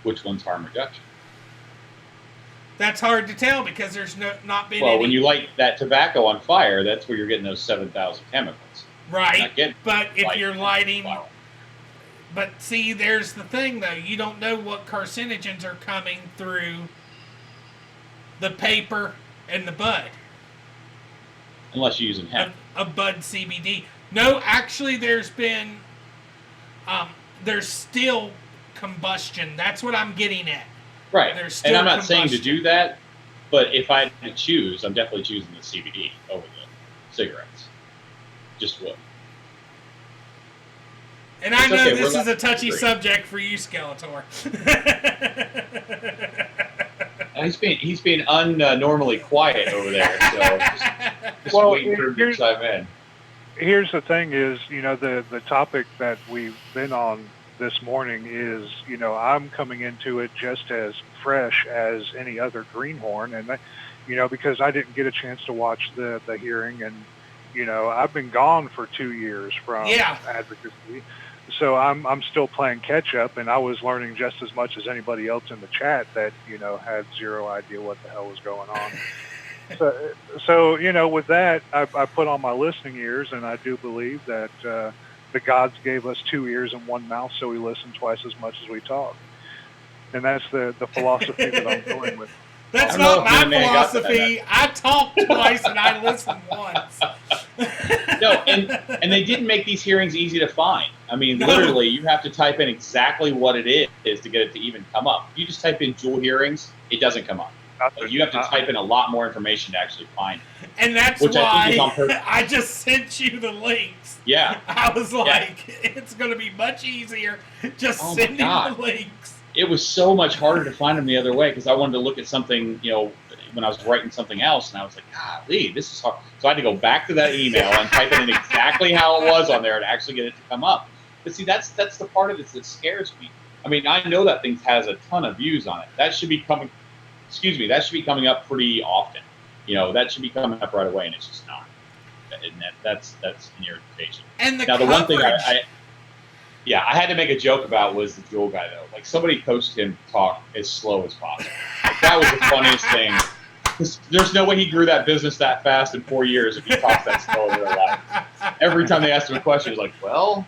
which one's harm reduction? That's hard to tell because there's not been well, any... when you light that tobacco on fire, that's where you're getting those 7,000 chemicals. Right, but if you're lighting... Wow. But see, there's the thing, though. You don't know what carcinogens are coming through the paper and the bud. Unless you're using hemp. Of bud CBD. No, actually, there's been... there's still combustion. That's what I'm getting at. Right. There's still and I'm not combustion. saying to do that, but if I had to choose, I'm definitely choosing the CBD over the cigarettes. Just would. And I It's know okay, this we're is a touchy agree. subject for you, Skeletor. He's being unnormally quiet over there, so just Well, waiting for him to chime in. Here's the thing is, the topic that we've been on this morning is, I'm coming into it just as fresh as any other greenhorn. And, because I didn't get a chance to watch the hearing. And, I've been gone for 2 years from advocacy. So I'm still playing catch up. And I was learning just as much as anybody else in the chat that, had zero idea what the hell was going on. So with that, I put on my listening ears, and I do believe that the gods gave us 2 ears and 1 mouth, so we listen twice as much as we talk. And that's the philosophy that I'm going with. That's not my philosophy. I talk twice and I listen once. No, and they didn't make these hearings easy to find. I mean, literally, you have to type in exactly what it is to get it to even come up. If you just type in JUUL hearings, it doesn't come up. You have to type in a lot more information to actually find it. And that's why I just sent you the links. Yeah. I was like, it's going to be much easier just sending the links. It was so much harder to find them the other way because I wanted to look at something, when I was writing something else, and I was like, golly, this is hard. So I had to go back to that email and type it in exactly how it was on there and actually get it to come up. But see, that's the part of it that scares me. I mean, I know that thing has a ton of views on it. That should be coming. That should be coming up pretty often. That should be coming up right away, and it's just not. And that's an irritation. And the one thing I had to make a joke about was the JUUL guy, though. Like, somebody coached him to talk as slow as possible. Like, that was the funniest thing. There's no way he grew that business that fast in 4 years if he talks that slow in real life. Every time they asked him a question, he's like, well,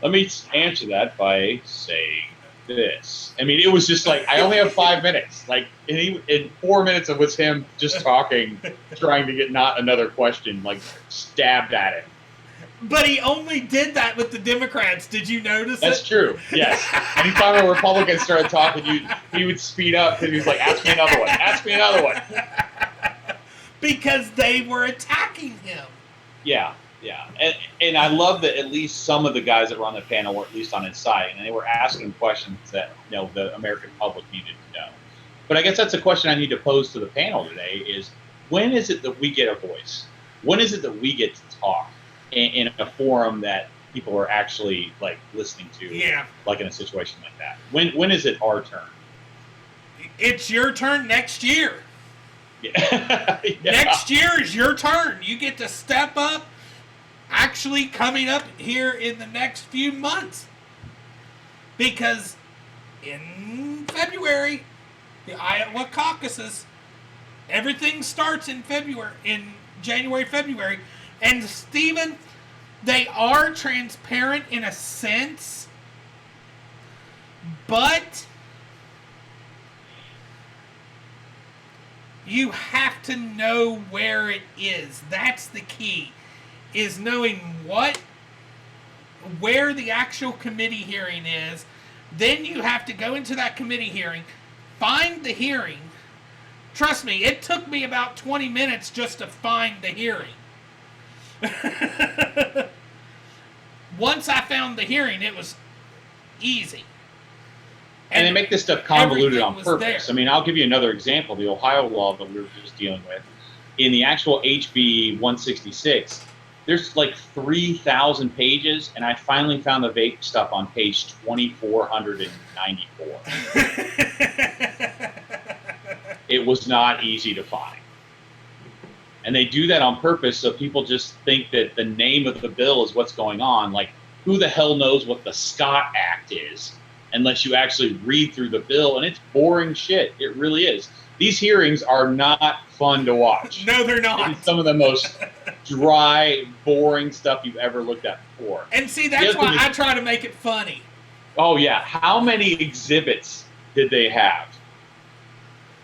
let me answer that by saying this. I mean, it was just like, I only have 5 minutes. Like, in 4 minutes, it was him just talking, trying to get not another question, like, stabbed at it. But he only did that with the Democrats. Did you notice That's true, yes. Anytime a Republican started talking, he would speed up because he was like, ask me another one, ask me another one. Because they were attacking him. Yeah. And I love that at least some of the guys that were on the panel were at least on his side, and they were asking questions that the American public needed to know. But I guess that's a question I need to pose to the panel today is, when is it that we get a voice? When is it that we get to talk in a forum that people are actually like listening to, like in a situation like that? When is it our turn? It's your turn next year. Yeah. Next year is your turn. You get to step up, actually coming up here in the next few months. Because in February, the Iowa caucuses, everything starts in January, February. And Stephen, they are transparent in a sense, but you have to know where it is. That's the key, is knowing where the actual committee hearing is. Then you have to go into that committee hearing, find the hearing. Trust me, it took me about 20 minutes just to find the hearing. Once I found the hearing, it was easy. And they make this stuff convoluted on purpose. There. I mean, I'll give you another example. The Ohio law that we were just dealing with. In the actual HB 166, there's like 3,000 pages, and I finally found the vape stuff on page 2,494. It was not easy to find. And they do that on purpose so people just think that the name of the bill is what's going on. Like, who the hell knows what the Scott Act is unless you actually read through the bill? And it's boring shit. It really is. These hearings are not fun to watch. No, they're not. It's some of the most dry, boring stuff you've ever looked at before. And see, that's why I try to make it funny. Oh, yeah. How many exhibits did they have?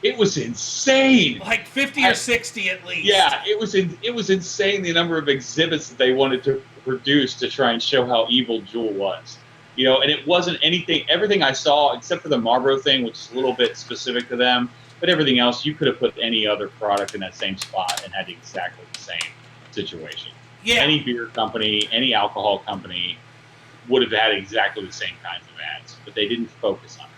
It was insane. Like 50 or 60 at least. Yeah, it was insane the number of exhibits that they wanted to produce to try and show how evil JUUL was. And it wasn't everything I saw, except for the Marlboro thing, which is a little bit specific to them, but everything else, you could have put any other product in that same spot and had exactly the same situation. Yeah. Any beer company, any alcohol company, would have had exactly the same kinds of ads, but they didn't focus on it.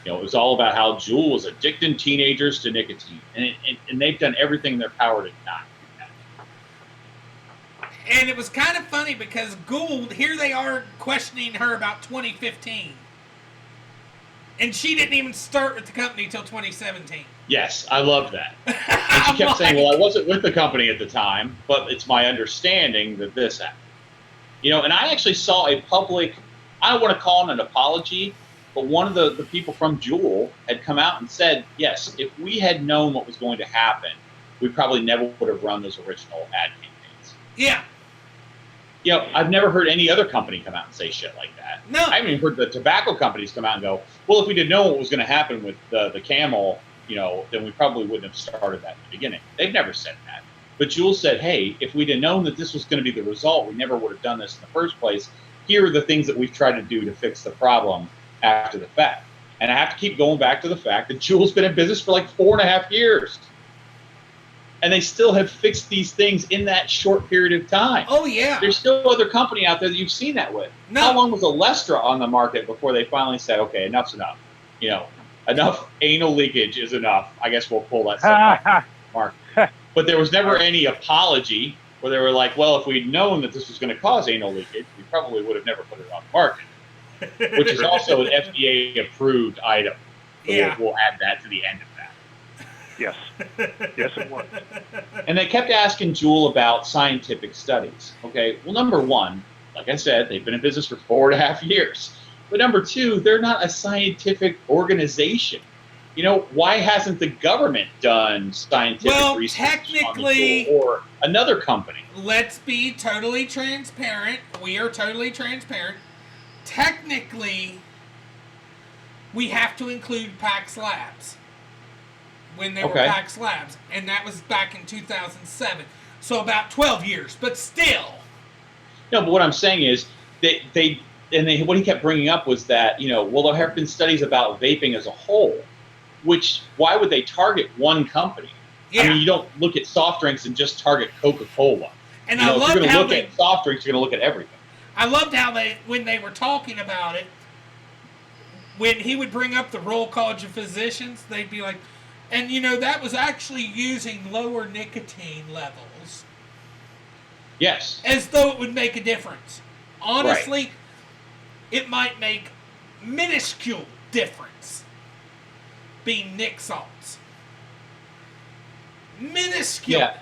You know, it was all about how JUUL was addicting teenagers to nicotine, and they've done everything in their power to not do that. And it was kind of funny because Gould, here they are questioning her about 2015. And she didn't even start with the company until 2017. Yes, I love that. And she kept saying, well, I wasn't with the company at the time, but it's my understanding that this happened. You know, and I actually saw a public, I don't want to call it an apology, but one of the people from JUUL had come out and said, yes, if we had known what was going to happen, we probably never would have run those original ad campaigns. Yeah. You know, I've never heard any other company come out and say shit like that. No. I haven't even heard the tobacco companies come out and go, well, if we didn't know what was going to happen with the Camel, you know, then we probably wouldn't have started that in the beginning. They've never said that. But JUUL said, hey, if we'd have known that this was going to be the result, we never would have done this in the first place. Here are the things that we've tried to do to fix the problem after the fact. And I have to keep going back to the fact that JUUL's been in business for like 4.5 years. And they still have fixed these things in that short period of time. Oh, yeah. There's still other company out there that you've seen that with. No. How long was Alestra on the market before they finally said, okay, enough's enough? You know, enough anal leakage is enough. I guess we'll pull that stuff off the market. But there was never any apology where they were like, well, if we'd known that this was going to cause anal leakage, we probably would have never put it on the market, which is also an FDA-approved item. So Yeah. we'll add that to the end of that. Yes. Yes, it was. And they kept asking JUUL about scientific studies. Okay, well, number one, like I said, they've been in business for 4.5 years. But number two, they're not a scientific organization. You know, why hasn't the government done scientific research technically, on the JUUL or another company? Let's be totally transparent. We are totally transparent. Technically, we have to include PAX Labs when they were PAX Labs, and that was back in 2007. So about 12 years, but still. No, but what I'm saying is what he kept bringing up was that, you know, well, there have been studies about vaping as a whole, which, why would they target one company? Yeah. I mean, you don't look at soft drinks and just target Coca-Cola. And you know, I if loved you're going to how look at soft drinks, you're going to look at everything. I loved how when they were talking about it, when he would bring up the Royal College of Physicians, they'd be like, and you know, that was actually using lower nicotine levels. Yes. As though it would make a difference. Honestly, it might make minuscule difference being nic salts. Minuscule. Yeah.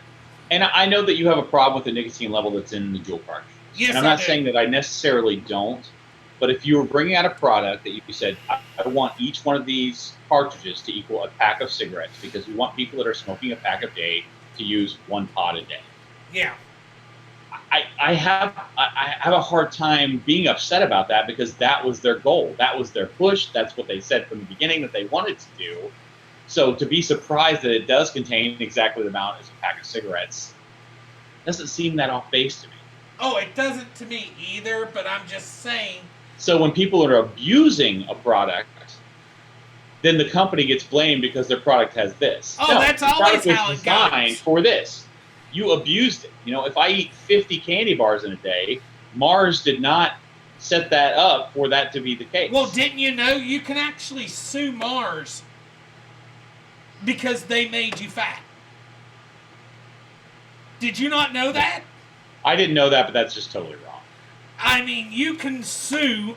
And I know that you have a problem with the nicotine level that's in the JUUL cartridge. Yes, and I'm not saying that I necessarily don't, but if you were bringing out a product that you said, I want each one of these cartridges to equal a pack of cigarettes because we want people that are smoking a pack a day to use 1 pod a day. Yeah. I have a hard time being upset about that because that was their goal. That was their push. That's what they said from the beginning that they wanted to do. So to be surprised that it does contain exactly the amount as a pack of cigarettes doesn't seem that off base to me. Oh, it doesn't to me either, but I'm just saying. So when people are abusing a product, then the company gets blamed because their product has this. Oh, no, that's always how it goes. For this. You abused it. You know, if I eat 50 candy bars in a day, Mars did not set that up for that to be the case. Well, didn't you know you can actually sue Mars because they made you fat? Did you not know that? I didn't know that, but that's just totally wrong. I mean, you can sue.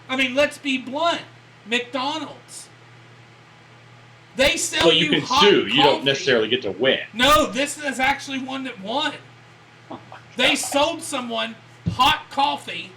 I mean, let's be blunt. McDonald's. They sell you can hot sue. coffee. You don't necessarily get to win. No, this is actually one that won. Oh they sold someone hot coffee.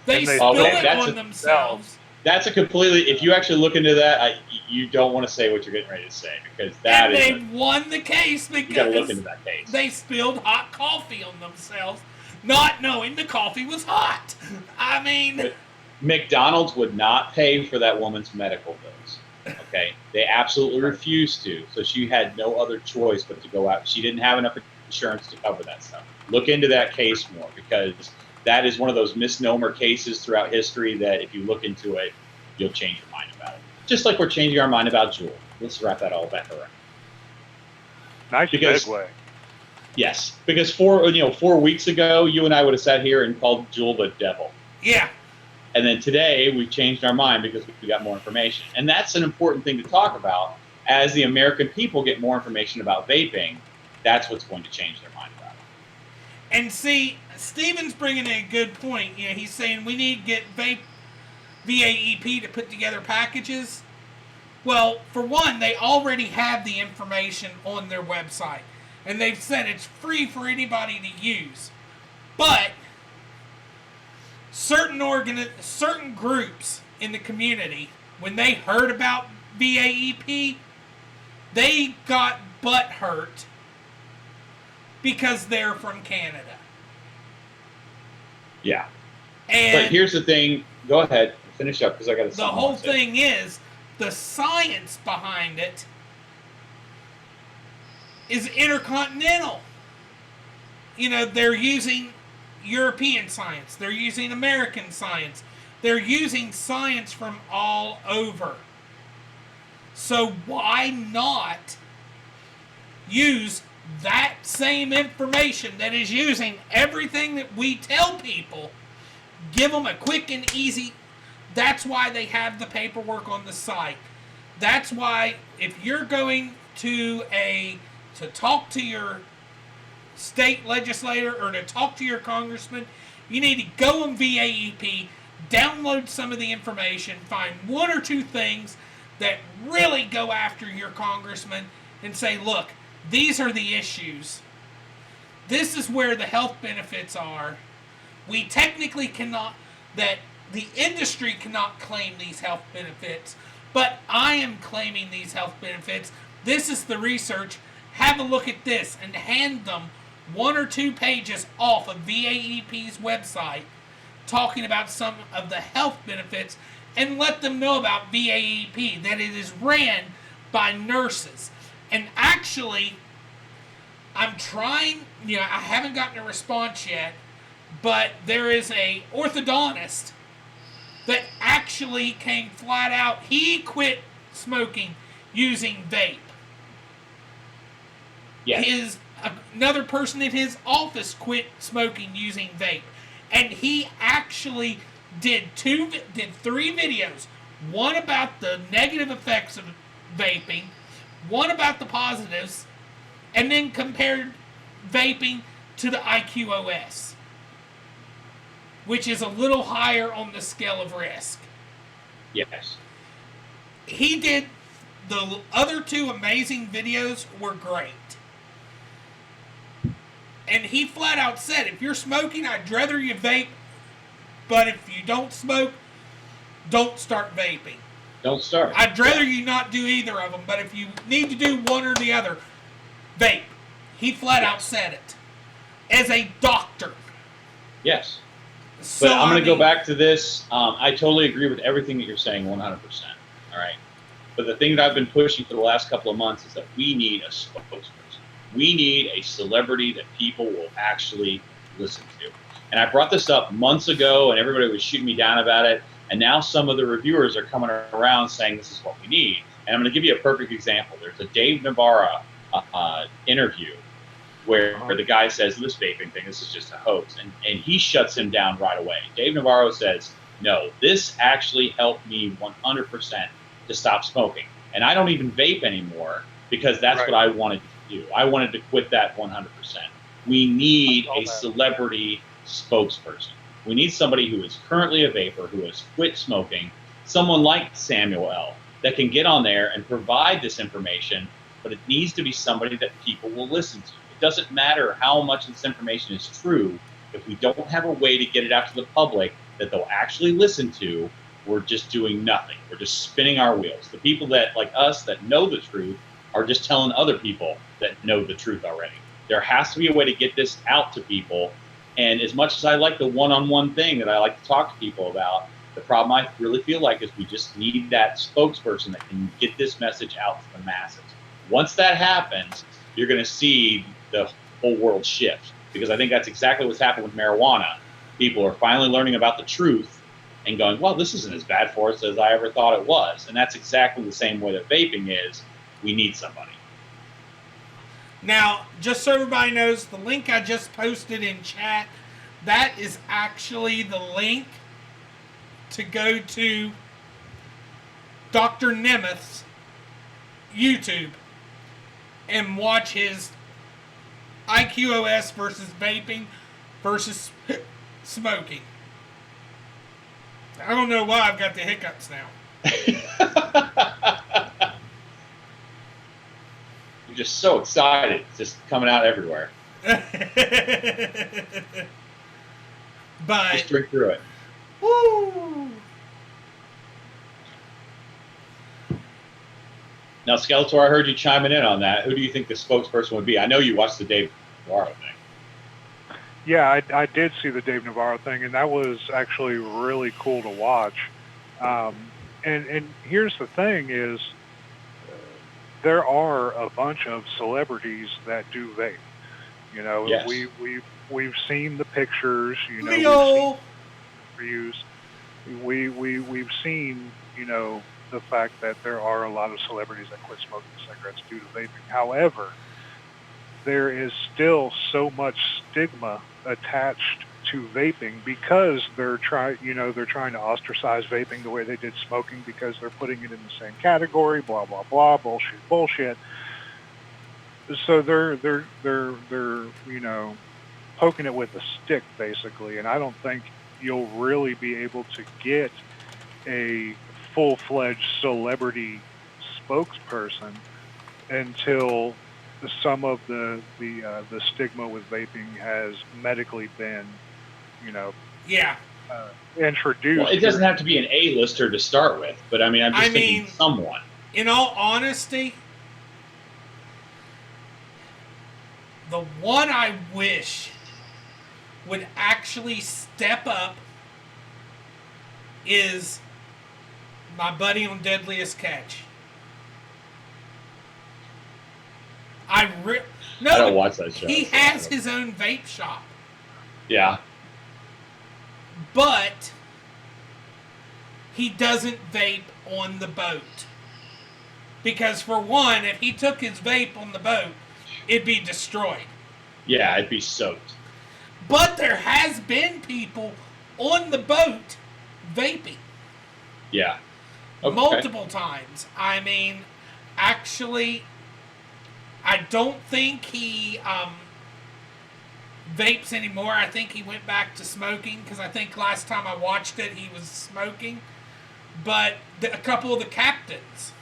They they spilled spilled it it on themselves. That's a completely. If you actually look into that, you don't want to say what you're getting ready to say because that and is. they won the case You got to look because into that case. they spilled hot coffee on themselves, not knowing the coffee was hot. I mean, But McDonald's would not pay for that woman's medical bills. Okay, they absolutely refused to. So she had no other choice but to go out. She didn't have enough insurance to cover that stuff. Look into that case more because that is one of those misnomer cases throughout history that if you look into it, you'll change your mind about it. Just like we're changing our mind about JUUL. Let's wrap that all back around. Nice Because- segue. Yes, because 4 weeks ago, you and I would have sat here and called JUUL the devil. Yeah. And then today we changed our mind because we got more information. And that's an important thing to talk about. As the American people get more information about vaping, that's what's going to change their mind about it. And see, Steven's bringing in a good point. You know, he's saying we need to get VAEP to put together packages. Well, for one, they already have the information on their website. And they've said it's free for anybody to use. But certain groups in the community, when they heard about VAEP, they got butthurt because they're from Canada. Yeah. And but here's the thing. Go ahead. Finish up because I got to. The whole thing is the science behind it is intercontinental. You know, they're using European science. They're using American science. They're using science from all over. So why not use that same information that is using everything that we tell people, give them a quick and easy. That's why they have the paperwork on the site. That's why if you're going to talk to your state legislator or to talk to your congressman, you need to go on VAEP, download some of the information, find one or two things that really go after your congressman and say, look, these are the issues. This is where the health benefits are. We technically cannot, that the industry cannot claim these health benefits, but I am claiming these health benefits. This is the research. Have a look at this and hand them one or two pages off of VAEP's website talking about some of the health benefits and let them know about VAEP, that it is ran by nurses. And actually, I'm trying, I haven't gotten a response yet, but there is a orthodontist that actually came flat out. He quit smoking using vape. Yes. Another person in his office quit smoking using vape. And he actually did three videos. One about the negative effects of vaping, one about the positives, and then compared vaping to the IQOS, which is a little higher on the scale of risk. Yes. He did, the other two amazing videos were great. And he flat out said, if you're smoking, I'd rather you vape, but if you don't smoke, don't start vaping. Don't start. I'd rather you not do either of them, but if you need to do one or the other, vape. He flat out said it. As a doctor. Yes. So, but I'm going to go back to this. I totally agree with everything that you're saying 100%. All right. But the thing that I've been pushing for the last couple of months is that we need a spokesperson. We need a celebrity that people will actually listen to. And I brought this up months ago, and everybody was shooting me down about it. And now some of the reviewers are coming around saying this is what we need. And I'm going to give you a perfect example. There's a Dave Navarro interview where the guy says, this vaping thing, this is just a hoax. And he shuts him down right away. Dave Navarro says, no, this actually helped me 100% to stop smoking. And I don't even vape anymore because that's what I wanted to do. I wanted to quit that 100%. We need a celebrity spokesperson. We need somebody who is currently a vapor, who has quit smoking, someone like Samuel L. that can get on there and provide this information, but it needs to be somebody that people will listen to. It doesn't matter how much this information is true. If we don't have a way to get it out to the public that they'll actually listen to, we're just doing nothing. We're just spinning our wheels. The people that, like us, that know the truth are just telling other people that know the truth already. There has to be a way to get this out to people. And as much as I like the one-on-one thing that I like to talk to people about, the problem I really feel like is we just need that spokesperson that can get this message out to the masses. Once that happens, you're going to see the whole world shift. Because I think that's exactly what's happened with marijuana. People are finally learning about the truth and going, well, this isn't as bad for us as I ever thought it was. And that's exactly the same way that vaping is. We need somebody. Now, just so everybody knows, the link I just posted in chat, that is actually the link to go to Dr. Nemeth's YouTube and watch his IQOS versus vaping versus smoking. I don't know why I've got the hiccups now. You're just so excited. It's just coming out everywhere. But just drink through it. Woo! Now, Skeletor, I heard you chiming in on that. Who do you think the spokesperson would be? I know you watched the Dave Navarro thing. Yeah, I did see the Dave Navarro thing, and that was actually really cool to watch. And here's the thing is, there are a bunch of celebrities that do vape. You know, yes. we've seen the pictures. You know, Leo. we've seen reviews. We've seen, you know, the fact that there are a lot of celebrities that quit smoking cigarettes due to vaping. However, there is still so much stigma attached to vaping because they're trying to ostracize vaping the way they did smoking because they're putting it in the same category, blah blah blah, bullshit. So they're you know, poking it with a stick basically, and I don't think you'll really be able to get a full-fledged celebrity spokesperson until some of the stigma with vaping has medically been, you know, introduced. Well, it doesn't have to be an A-lister to start with, but I mean, I'm just thinking someone. In all honesty, the one I wish would actually step up is my buddy on Deadliest Catch. I don't watch that show. He has his own vape shop. Yeah. But he doesn't vape on the boat. Because for one, if he took his vape on the boat, it'd be destroyed. Yeah, it'd be soaked. But there has been people on the boat vaping. Yeah. Okay. Multiple times. I mean, actually, I don't think he vapes anymore. I think he went back to smoking because I think last time I watched it, he was smoking. But a couple of the captains,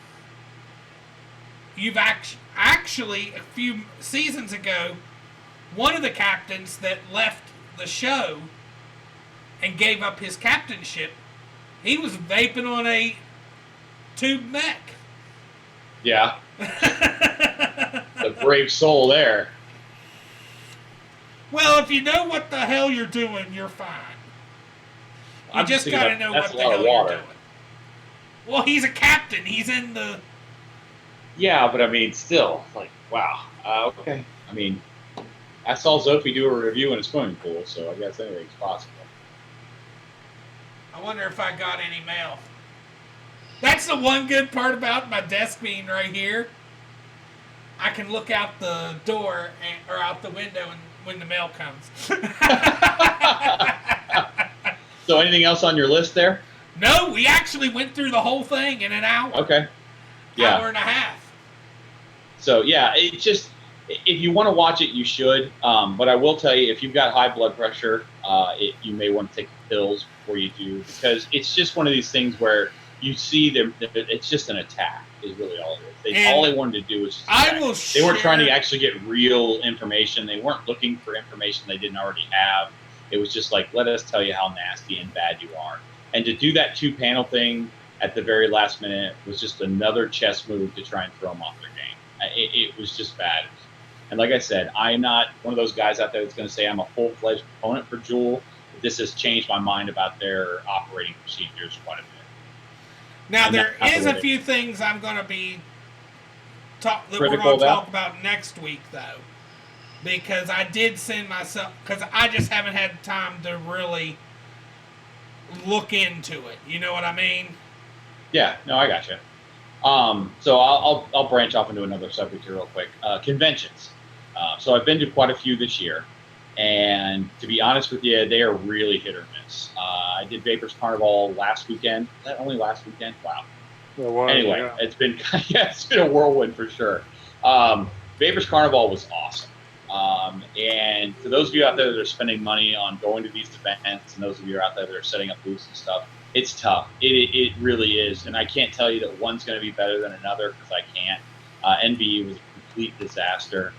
you've actually a few seasons ago, one of the captains that left the show and gave up his captainship, he was vaping on a tube neck. Yeah. The brave soul there. Well, if you know what the hell you're doing, you're fine. You just gotta know what the hell you're doing. Well, he's a captain. He's in the... Yeah, but I mean, still, like, wow. Okay. I mean, I saw Sophie do a review in a swimming pool, so I guess anything's possible. I wonder if I got any mail. That's the one good part about my desk being right here. I can look out the door or out the window when the mail comes. So anything else on your list there? No, we actually went through the whole thing in an hour. Okay. Yeah. Hour and a half. So, yeah, it just, if you want to watch it, you should. But I will tell you, if you've got high blood pressure, you may want to take pills before you do, because it's just one of these things where you see them, it's just an attack is really all it is. All they wanted to do was just they weren't trying to actually get real information. They weren't looking for information they didn't already have. It was just like, let us tell you how nasty and bad you are. And to do that 2-panel thing at the very last minute was just another chess move to try and throw them off their game. It was just bad. And like I said, I'm not one of those guys out there that's going to say I'm a full-fledged proponent for JUUL. This has changed my mind about their operating procedures quite a bit. Now, there is a few things I'm going to be that we're going to talk about next week, though, because I did send myself, because I just haven't had time to really look into it. You know what I mean? Yeah, no, I got you. So I'll branch off into another subject here real quick. Conventions. So I've been to quite a few this year, and to be honest with you, they are really hit or miss. events. I did Vapors Carnival last weekend. Was that only last weekend? Wow. Anyway, yeah. it's been it's been a whirlwind for sure. Vapors Carnival was awesome. And for those of you out there that are spending money on going to these events, and those of you out there that are setting up booths and stuff, it's tough. It really is. And I can't tell you that one's going to be better than another because I can't. NVE was a complete disaster.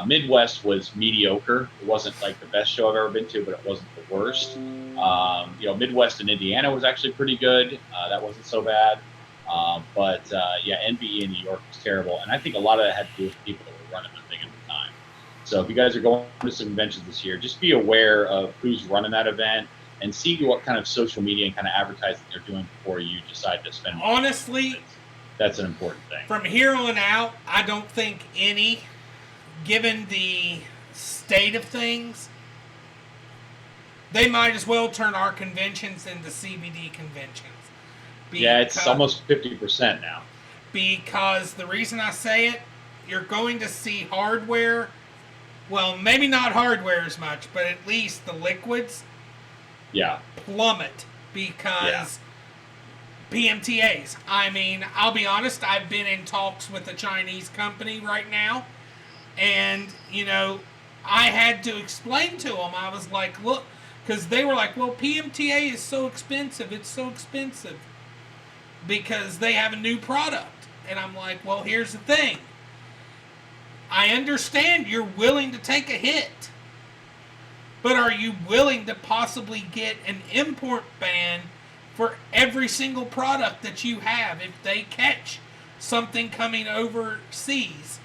Midwest was mediocre. It wasn't like the best show I've ever been to, but it wasn't the worst. Midwest in Indiana was actually pretty good. That wasn't so bad. NVE in New York was terrible. And I think a lot of that had to do with the people that were running the thing at the time. So if you guys are going to some conventions this year, just be aware of who's running that event and see what kind of social media and kind of advertising they're doing before you decide to spend money. Honestly, that's an important thing. From here on out, I don't think any, given the state of things, they might as well turn our conventions into CBD conventions. Yeah, it's almost 50% now. Because the reason I say it, you're going to see hardware, well, maybe not hardware as much, but at least the liquids plummet because PMTAs. I mean, I'll be honest, I've been in talks with a Chinese company right now, and, I had to explain to them, I was like, look, because they were like, well, PMTA is so expensive, it's so expensive, because they have a new product. And I'm like, well, here's the thing. I understand you're willing to take a hit, but are you willing to possibly get an import ban for every single product that you have if they catch something coming overseas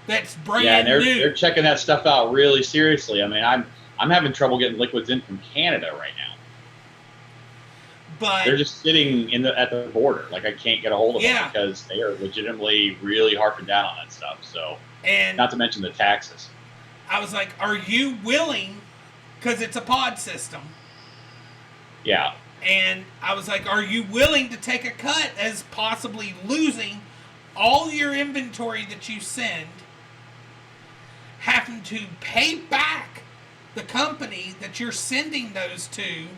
that's brand new? They're checking that stuff out really seriously. I mean, I'm having trouble getting liquids in from Canada right now. But they're just sitting at the border. Like, I can't get a hold of them because they are legitimately really harping down on that stuff. So, and not to mention the taxes. I was like, are you willing, because it's a pod system. Yeah. And I was like, are you willing to take a cut as possibly losing all your inventory that you send, having to pay back the company that you're sending those to,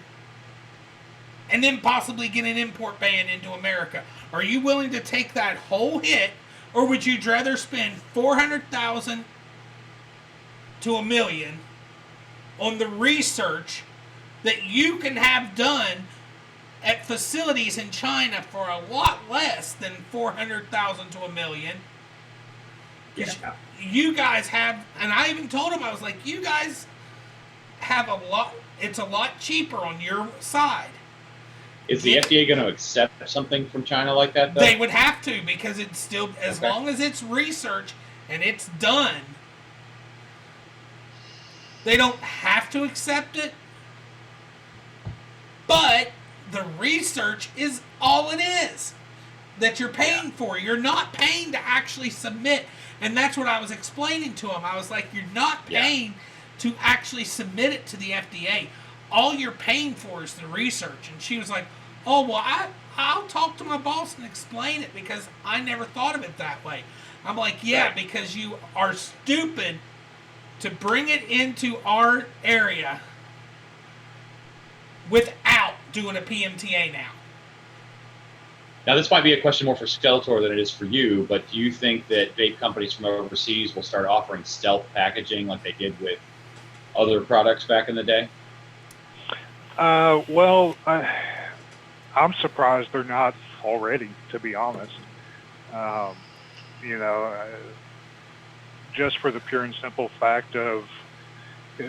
and then possibly get an import ban into America? Are you willing to take that whole hit, or would you rather spend $400,000 to $1 million on the research that you can have done at facilities in China for a lot less than $400,000 to $1 million? Yeah. You guys have, and I even told them, I was like, you guys have a lot. It's a lot cheaper on your side. Is the FDA going to accept something from China like that, though? They would have to, because it's still, as long as it's research and it's done, they don't have to accept it. But the research is all it is that you're paying for. You're not paying to actually submit. And that's what I was explaining to them. I was like, you're not paying to actually submit it to the FDA. All you're paying for is the research. And she was like, oh, well, I'll talk to my boss and explain it, because I never thought of it that way. I'm like, because you are stupid to bring it into our area without doing a PMTA now. Now, this might be a question more for Skeletor than it is for you, but do you think that vape companies from overseas will start offering stealth packaging like they did with other products back in the day? I'm surprised they're not already, to be honest. Just for the pure and simple fact of,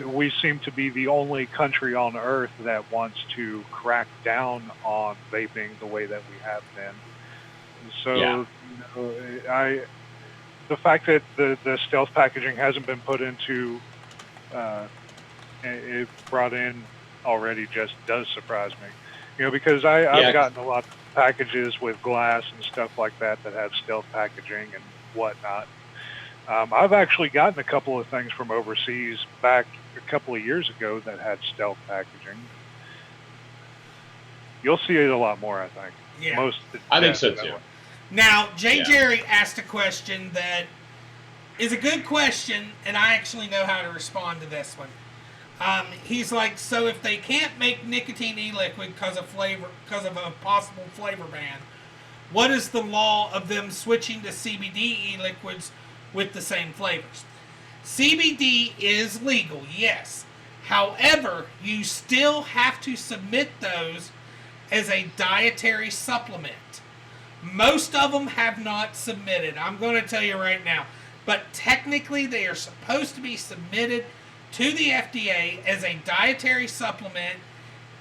we seem to be the only country on earth that wants to crack down on vaping the way that we have been. So, the fact that the stealth packaging hasn't been put into, it brought in already, just does surprise me. Because I've gotten a lot of packages with glass and stuff like that have stealth packaging and whatnot. I've actually gotten a couple of things from overseas back a couple of years ago that had stealth packaging. You'll see it a lot more, I think. Yeah. I think so too. Now, Jerry asked a question that is a good question, and I actually know how to respond to this one. He's like, so if they can't make nicotine e-liquid because of a possible flavor ban, what is the law of them switching to CBD e-liquids with the same flavors? CBD is legal, yes. However, you still have to submit those as a dietary supplement. Most of them have not submitted. I'm going to tell you right now. But technically, they are supposed to be submitted to the FDA as a dietary supplement.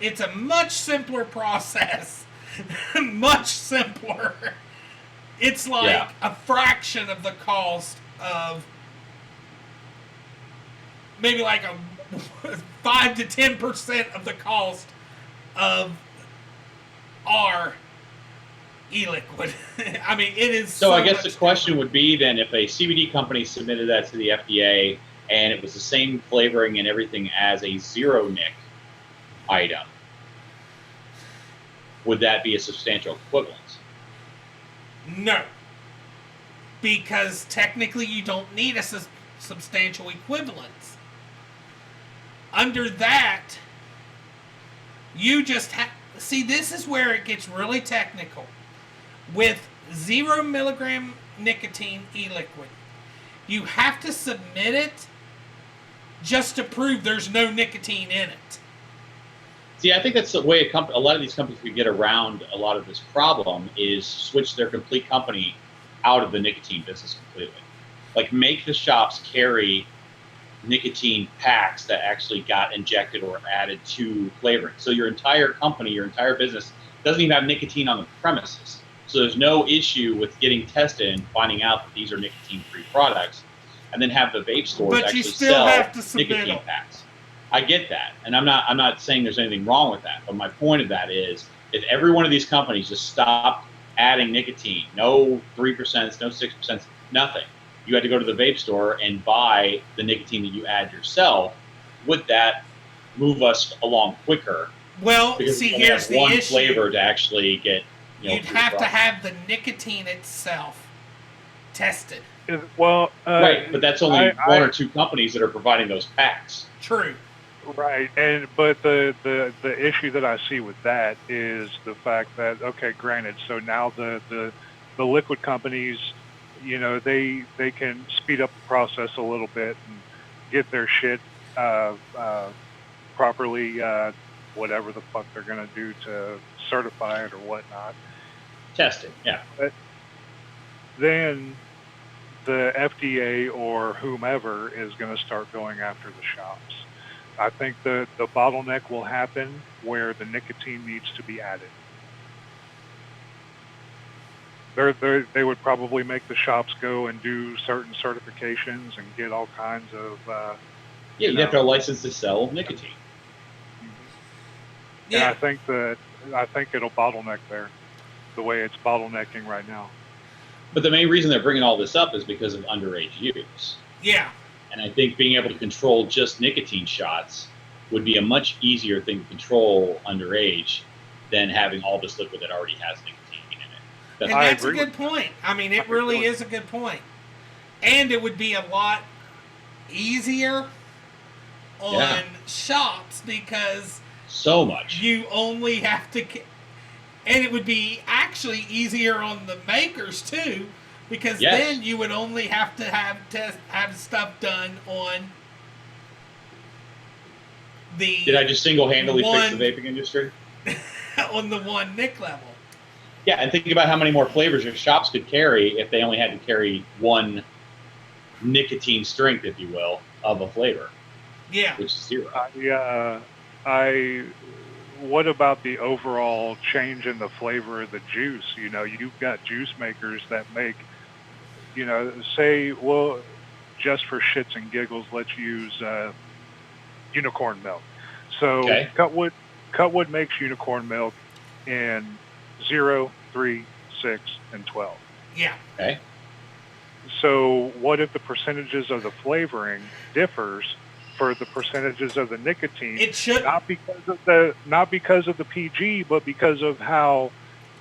It's a much simpler process. Much simpler. It's like a fraction of the cost of maybe like a 5 to 10% of the cost of our e-liquid. I mean, it is so I guess the question would be then, if a CBD company submitted that to the FDA and it was the same flavoring and everything as a zero nic item, would that be a substantial equivalence? No. Because technically you don't need a substantial equivalence. Under that, you just have... See, this is where it gets really technical. With 0 milligram nicotine e-liquid, you have to submit it just to prove there's no nicotine in it. See, I think that's the way a lot of these companies could get around a lot of this problem, is switch their complete company out of the nicotine business completely. Like, make the shops carry nicotine packs that actually got injected or added to flavoring. So your entire company, your entire business doesn't even have nicotine on the premises. So there's no issue with getting tested and finding out that these are nicotine-free products, and then have the vape stores actually sell nicotine packs. I get that, and I'm not saying there's anything wrong with that. But my point of that is, if every one of these companies just stopped adding nicotine, no 3%, no 6%, nothing, you had to go to the vape store and buy the nicotine that you add yourself, would that move us along quicker? Well, because see, we only here's have one the issue. flavor to actually get. You'd have to have the nicotine itself tested. Well, right, but that's only one or two companies that are providing those packs. True. Right, but the issue that I see with that is the fact that, okay, granted, so now the liquid companies, you know, they can speed up the process a little bit and get their shit properly, whatever the fuck they're gonna do to certify it or whatnot. Tested, yeah. But then the FDA or whomever is going to start going after the shops. I think the bottleneck will happen where the nicotine needs to be added. They would probably make the shops go and do certain certifications and get all kinds of... yeah, you'd have to have a license to sell nicotine. Mm-hmm. Yeah. And I think it'll bottleneck there, the way it's bottlenecking right now. But the main reason they're bringing all this up is because of underage use. Yeah. And I think being able to control just nicotine shots would be a much easier thing to control underage than having all this liquid that already has nicotine in it. And that's a good point. I mean, it really is a good point. And it would be a lot easier on shops because... So much. You only have to... And it would be actually easier on the makers, too, because then you would only have to have stuff done on the... Did I just single-handedly fix the vaping industry? On the 1 nic level. Yeah, and think about how many more flavors your shops could carry if they only had to carry 1 nicotine strength, if you will, of a flavor. Yeah. Which is 0. What about the overall change in the flavor of the juice? You know, you've got juice makers that make, you know, say, well, just for shits and giggles, let's use unicorn milk. So Cutwood makes unicorn milk in 0, 3, 6, and 12. Yeah. Okay. So what if the percentages of the flavoring differs for the percentages of the nicotine? It should not because of the PG, but because of how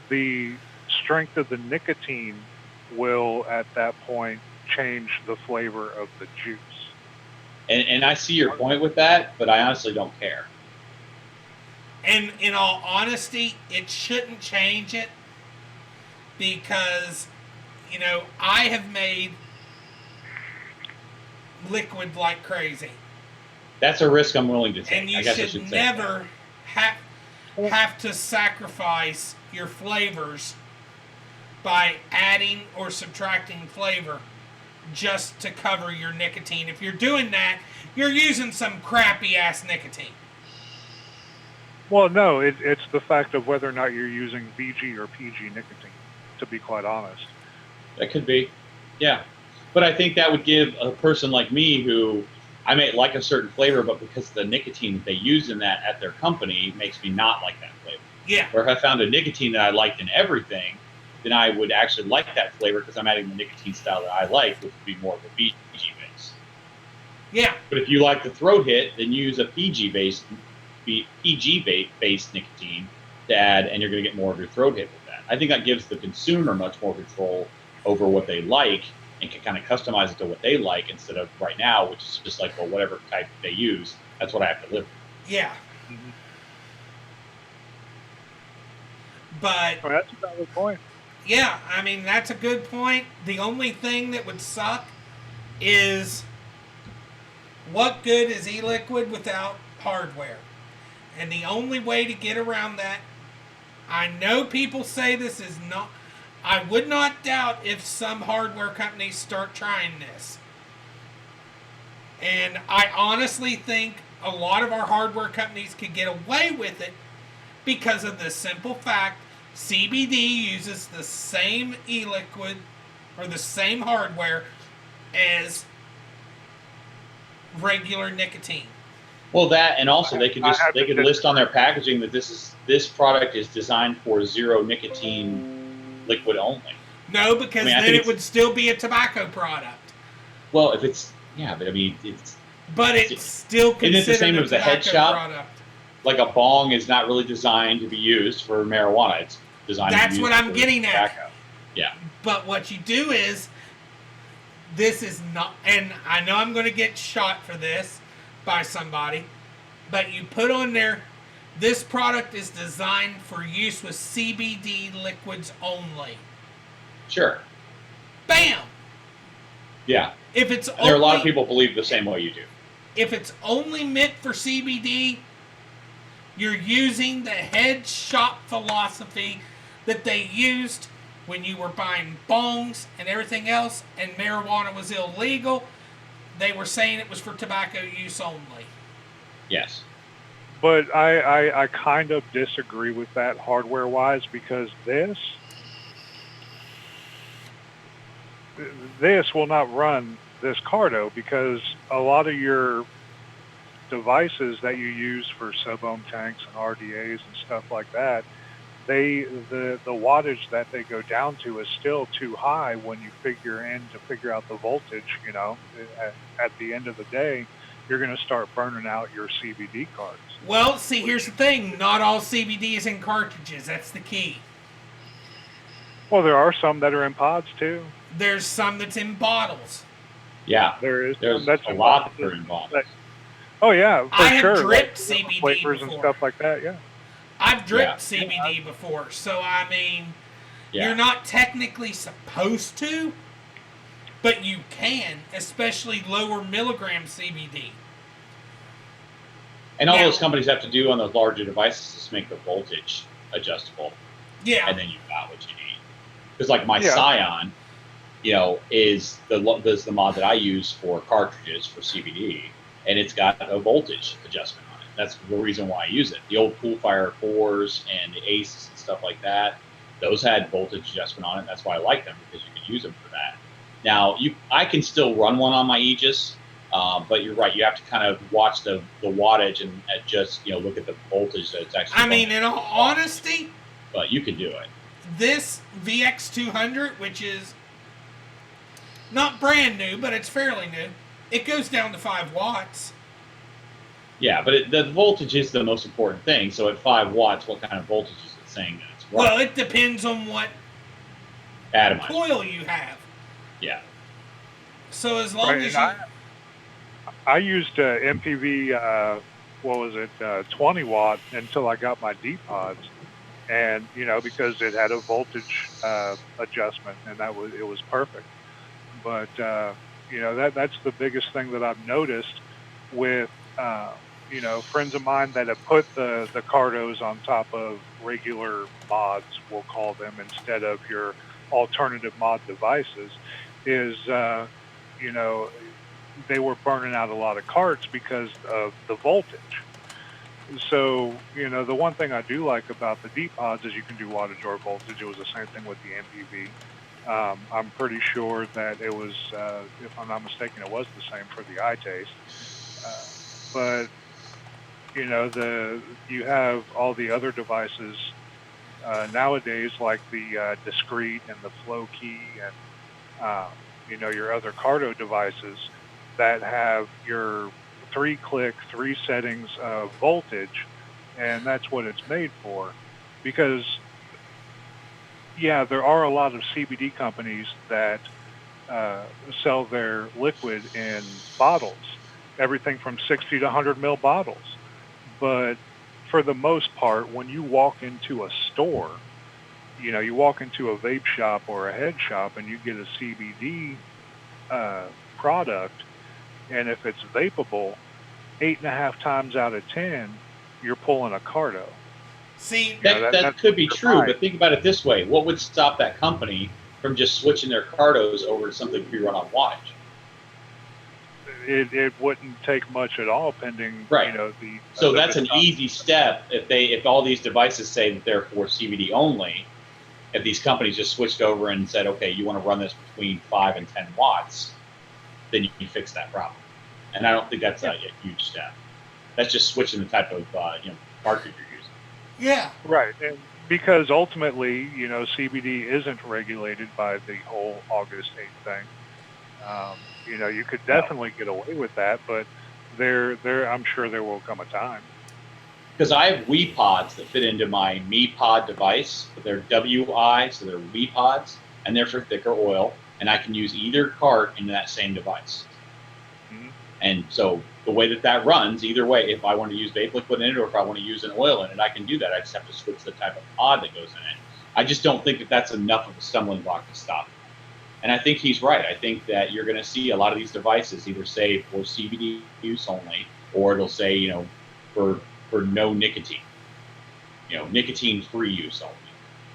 the strength of the nicotine will at that point change the flavor of the juice. And I see your point with that, but I honestly don't care. And in all honesty, it shouldn't change it because, you know, I have made liquid like crazy. That's a risk I'm willing to take. And you I guess should I should never have to sacrifice your flavors by adding or subtracting flavor just to cover your nicotine. If you're doing that, you're using some crappy ass nicotine. Well, no, it's the fact of whether or not you're using VG or PG nicotine, to be quite honest. That could be, yeah. But I think that would give a person like me who I may like a certain flavor, but because the nicotine that they use in that at their company makes me not like that flavor. Yeah. Or if I found a nicotine that I liked in everything, then I would actually like that flavor because I'm adding the nicotine style that I like, which would be more of a PG base. Yeah. But if you like the throat hit, then use a PG based nicotine to add, and you're going to get more of your throat hit with that. I think that gives the consumer much more control over what they like and can kind of customize it to what they like instead of right now, which is just like, well, whatever type they use, that's what I have to live with. Yeah. Mm-hmm. But Well, that's a valid point. yeah, I mean, that's a good point. The only thing that would suck is what good is e-liquid without hardware? And the only way to get around that, I know people say this is not, I would not doubt if some hardware companies start trying this. And I honestly think a lot of our hardware companies could get away with it because of the simple fact CBD uses the same e-liquid or the same hardware as regular nicotine. Well, that, and also they could list on their packaging that this product is designed for zero nicotine liquid only. No, because then it would still be a tobacco product. Well, if it's, yeah, but I mean, it's. But it's still considered isn't it the same a as a head tobacco shop? product. Like a bong is not really designed to be used for marijuana. It's designed to be That's used what I'm for getting tobacco. at. Yeah. But what you do is, this is not, and I know I'm going to get shot for this by somebody, but you put on there, this product is designed for use with CBD liquids only. Sure. Bam! Yeah. If it's there are a lot of people believe the same way you do. If it's only meant for CBD, you're using the head shop philosophy that they used when you were buying bongs and everything else and marijuana was illegal. They were saying it was for tobacco use only. Yes. But I kind of disagree with that hardware-wise because this will not run this Cardo because a lot of your devices that you use for sub-ohm tanks and RDAs and stuff like that, the wattage that they go down to is still too high when you figure out the voltage. You know, at the end of the day, you're going to start burning out your CBD cards. Well, see, here's the thing. Not all CBD is in cartridges. That's the key. Well, there are some that are in pods, too. There's some that's in bottles. Yeah. There's a lot that are in bottles. Oh, yeah, for I sure. have dripped CBD flavors before. And stuff like that, yeah. I've dripped CBD before, so I mean, you're not technically supposed to, but you can, especially lower milligram CBD. And all those companies have to do on those larger devices is make the voltage adjustable. Yeah. And then you've got what you need. Because like my Scion, you know, is the mod that I use for cartridges for CBD, and it's got a voltage adjustment on it. That's the reason why I use it. The old Coolfire 4s and the Aces and stuff like that, those had voltage adjustment on it. That's why I like them, because you can use them for that. Now, I can still run one on my Aegis, but you're right. You have to kind of watch the wattage and just, look at the voltage that it's actually. I mean, in all honesty, but you can do it. This VX200, which is not brand new, but it's fairly new, it goes down to 5 watts. Yeah, but the voltage is the most important thing. So at 5 watts, what kind of voltage is it saying that it's running? Well, it depends on what coil you have. Yeah. So as long as you... I used MPV, what was it, 20 watt until I got my D pods, and because it had a voltage adjustment, and it was perfect. But that's the biggest thing that I've noticed with friends of mine that have put the cardos on top of regular mods, we'll call them, instead of your alternative mod devices, is they were burning out a lot of carts because of the voltage. So, the one thing I do like about the D-Pods is you can do wattage or voltage. It was the same thing with the MPV. I'm pretty sure that it was, if I'm not mistaken, it was the same for the iTaste. But, you have all the other devices nowadays, like the discrete and the flow key and, your other cardo devices that have your 3-click, 3 settings of voltage, and that's what it's made for. Because, yeah, there are a lot of CBD companies that sell their liquid in bottles, everything from 60 to 100 ml bottles. But for the most part, when you walk into a store, you walk into a vape shop or a head shop and you get a CBD product, and if it's vapable, 8.5 times out of 10, you're pulling a cardo. See, that could be true, but think about it this way: what would stop that company from just switching their cardos over to something pre-run on wattage? It wouldn't take much at all, pending right. So that's an easy step. If all these devices say that they're for CBD only, if these companies just switched over and said, okay, you want to run this between 5 and 10 watts, then you can fix that problem. And I don't think that's a huge step. That's just switching the type of cartridge you're using. Yeah. Right. And because ultimately, CBD isn't regulated by the whole August 8th thing. You could definitely get away with that, but I'm sure there will come a time. Because I have Wii pods that fit into my Mi Pod device, but they're WI, so they're Wii pods, and they're for thicker oil, and I can use either cart into that same device. Mm-hmm. And so the way that runs, either way, if I want to use vape liquid in it or if I want to use an oil in it, I can do that. I just have to switch the type of pod that goes in it. I just don't think that that's enough of a stumbling block to stop it. And I think he's right. I think that you're going to see a lot of these devices either say for CBD use only, or it'll say, for no nicotine, nicotine-free use only.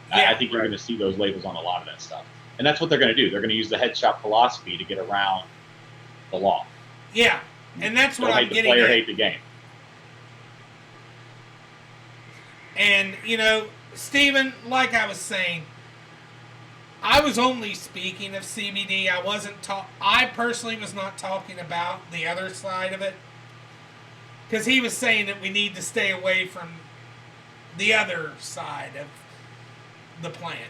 Yeah, I think you're going to see those labels on a lot of that stuff. And that's what they're going to do. They're going to use the head shop philosophy to get around the law. Yeah, and that's what I'm getting at. Don't hate the player, hate the game. And, Stephen, like I was saying, I was only speaking of CBD. I personally was not talking about the other side of it. Because he was saying that we need to stay away from the other side of the plant.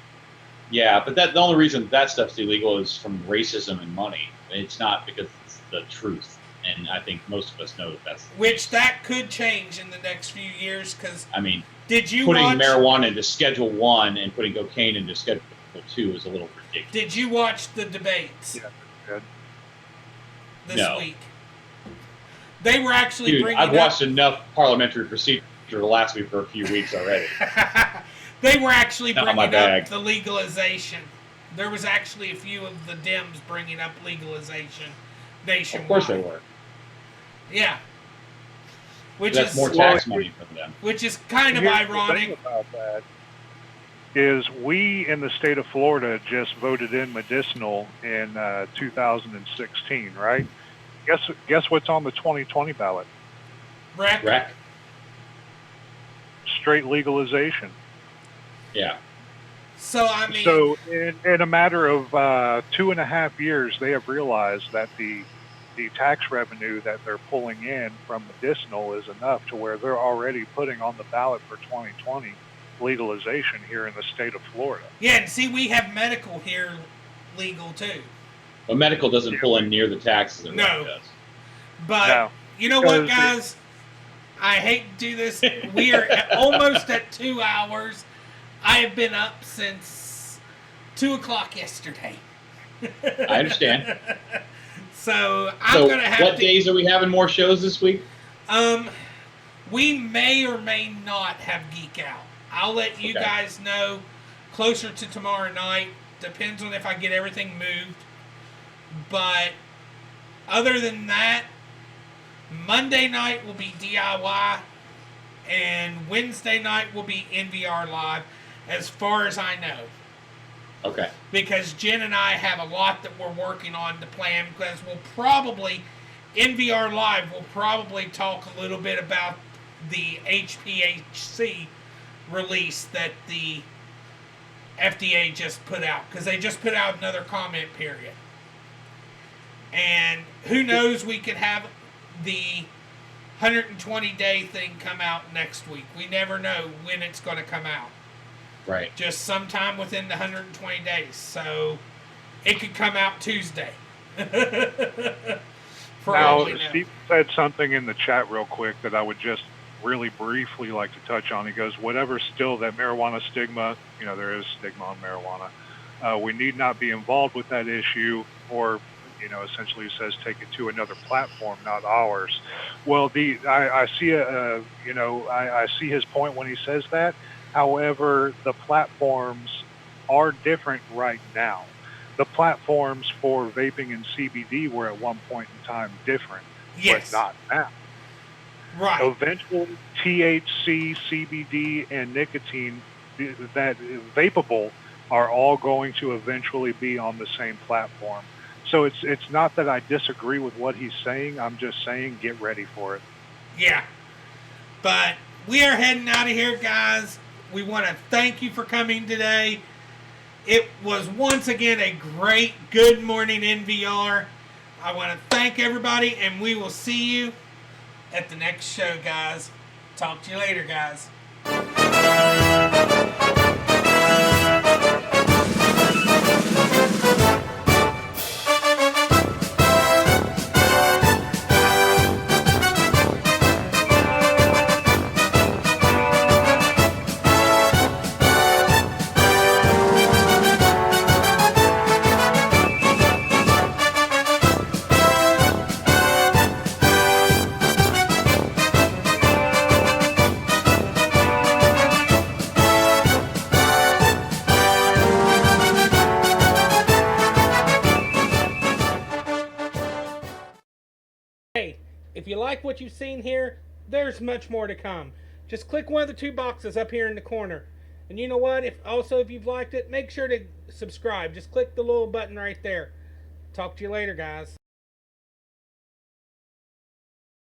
Yeah, but the only reason that stuff's illegal is from racism and money. It's not because it's the truth. And I think most of us know that's the case. That could change in the next few years. Because did you putting marijuana into Schedule 1 and putting cocaine into Schedule 2 is a little ridiculous. Did you watch the debates? Yeah, good. This week. They were actually bringing I've watched enough parliamentary procedure to last me for a few weeks already. They were actually bringing up the legalization. There was actually a few of the Dems bringing up legalization nationwide. Of course they were. Yeah. That's more tax money for them. Which is kind of ironic. The thing about that is we in the state of Florida just voted in medicinal in 2016, right? Guess what's on the 2020 ballot? Rec. Straight legalization. Yeah. So in a matter of 2.5 years, they have realized that the tax revenue that they're pulling in from medicinal is enough to where they're already putting on the ballot for 2020 legalization here in the state of Florida. Yeah, and see, we have medical here legal too. But medical doesn't pull in near the taxes that rec does. But you know what, guys? I hate to do this. We are almost at 2 hours. I have been up since 2 o'clock yesterday. I understand. So I'm gonna have what days are we having more shows this week? We may or may not have Geek Out. I'll let you guys know closer to tomorrow night. Depends on if I get everything moved. But other than that, Monday night will be DIY, and Wednesday night will be NVR Live, as far as I know. Okay. Because Jenn and I have a lot that we're working on to plan, because we'll probably, NVR Live will probably talk a little bit about the HPHC release that the FDA just put out, because they just put out another comment period. And who knows, we could have the 120-day thing come out next week. We never know when it's going to come out. Right. Just sometime within the 120 days. So it could come out Tuesday. Now, Steve said something in the chat real quick that I would just really briefly like to touch on. He goes, whatever's still that marijuana stigma, there is stigma on marijuana. We need not be involved with that issue, or, essentially he says take it to another platform, not ours. Well, I see I see his point when he says that. However, the platforms are different right now. The platforms for vaping and CBD were at one point in time different, but not now. Right. Eventually, THC, CBD, and nicotine, that vapable, are all going to eventually be on the same platform. So it's not that I disagree with what he's saying. I'm just saying get ready for it. Yeah. But we are heading out of here, guys. We want to thank you for coming today. It was once again a great Good Morning NVR. I want to thank everybody, and we will see you at the next show, guys. Talk to you later, guys. If you like what you've seen here, there's much more to come. Just click one of the two boxes up here in the corner. And you know what? If you've liked it, make sure to subscribe. Just click the little button right there. Talk to you later, guys.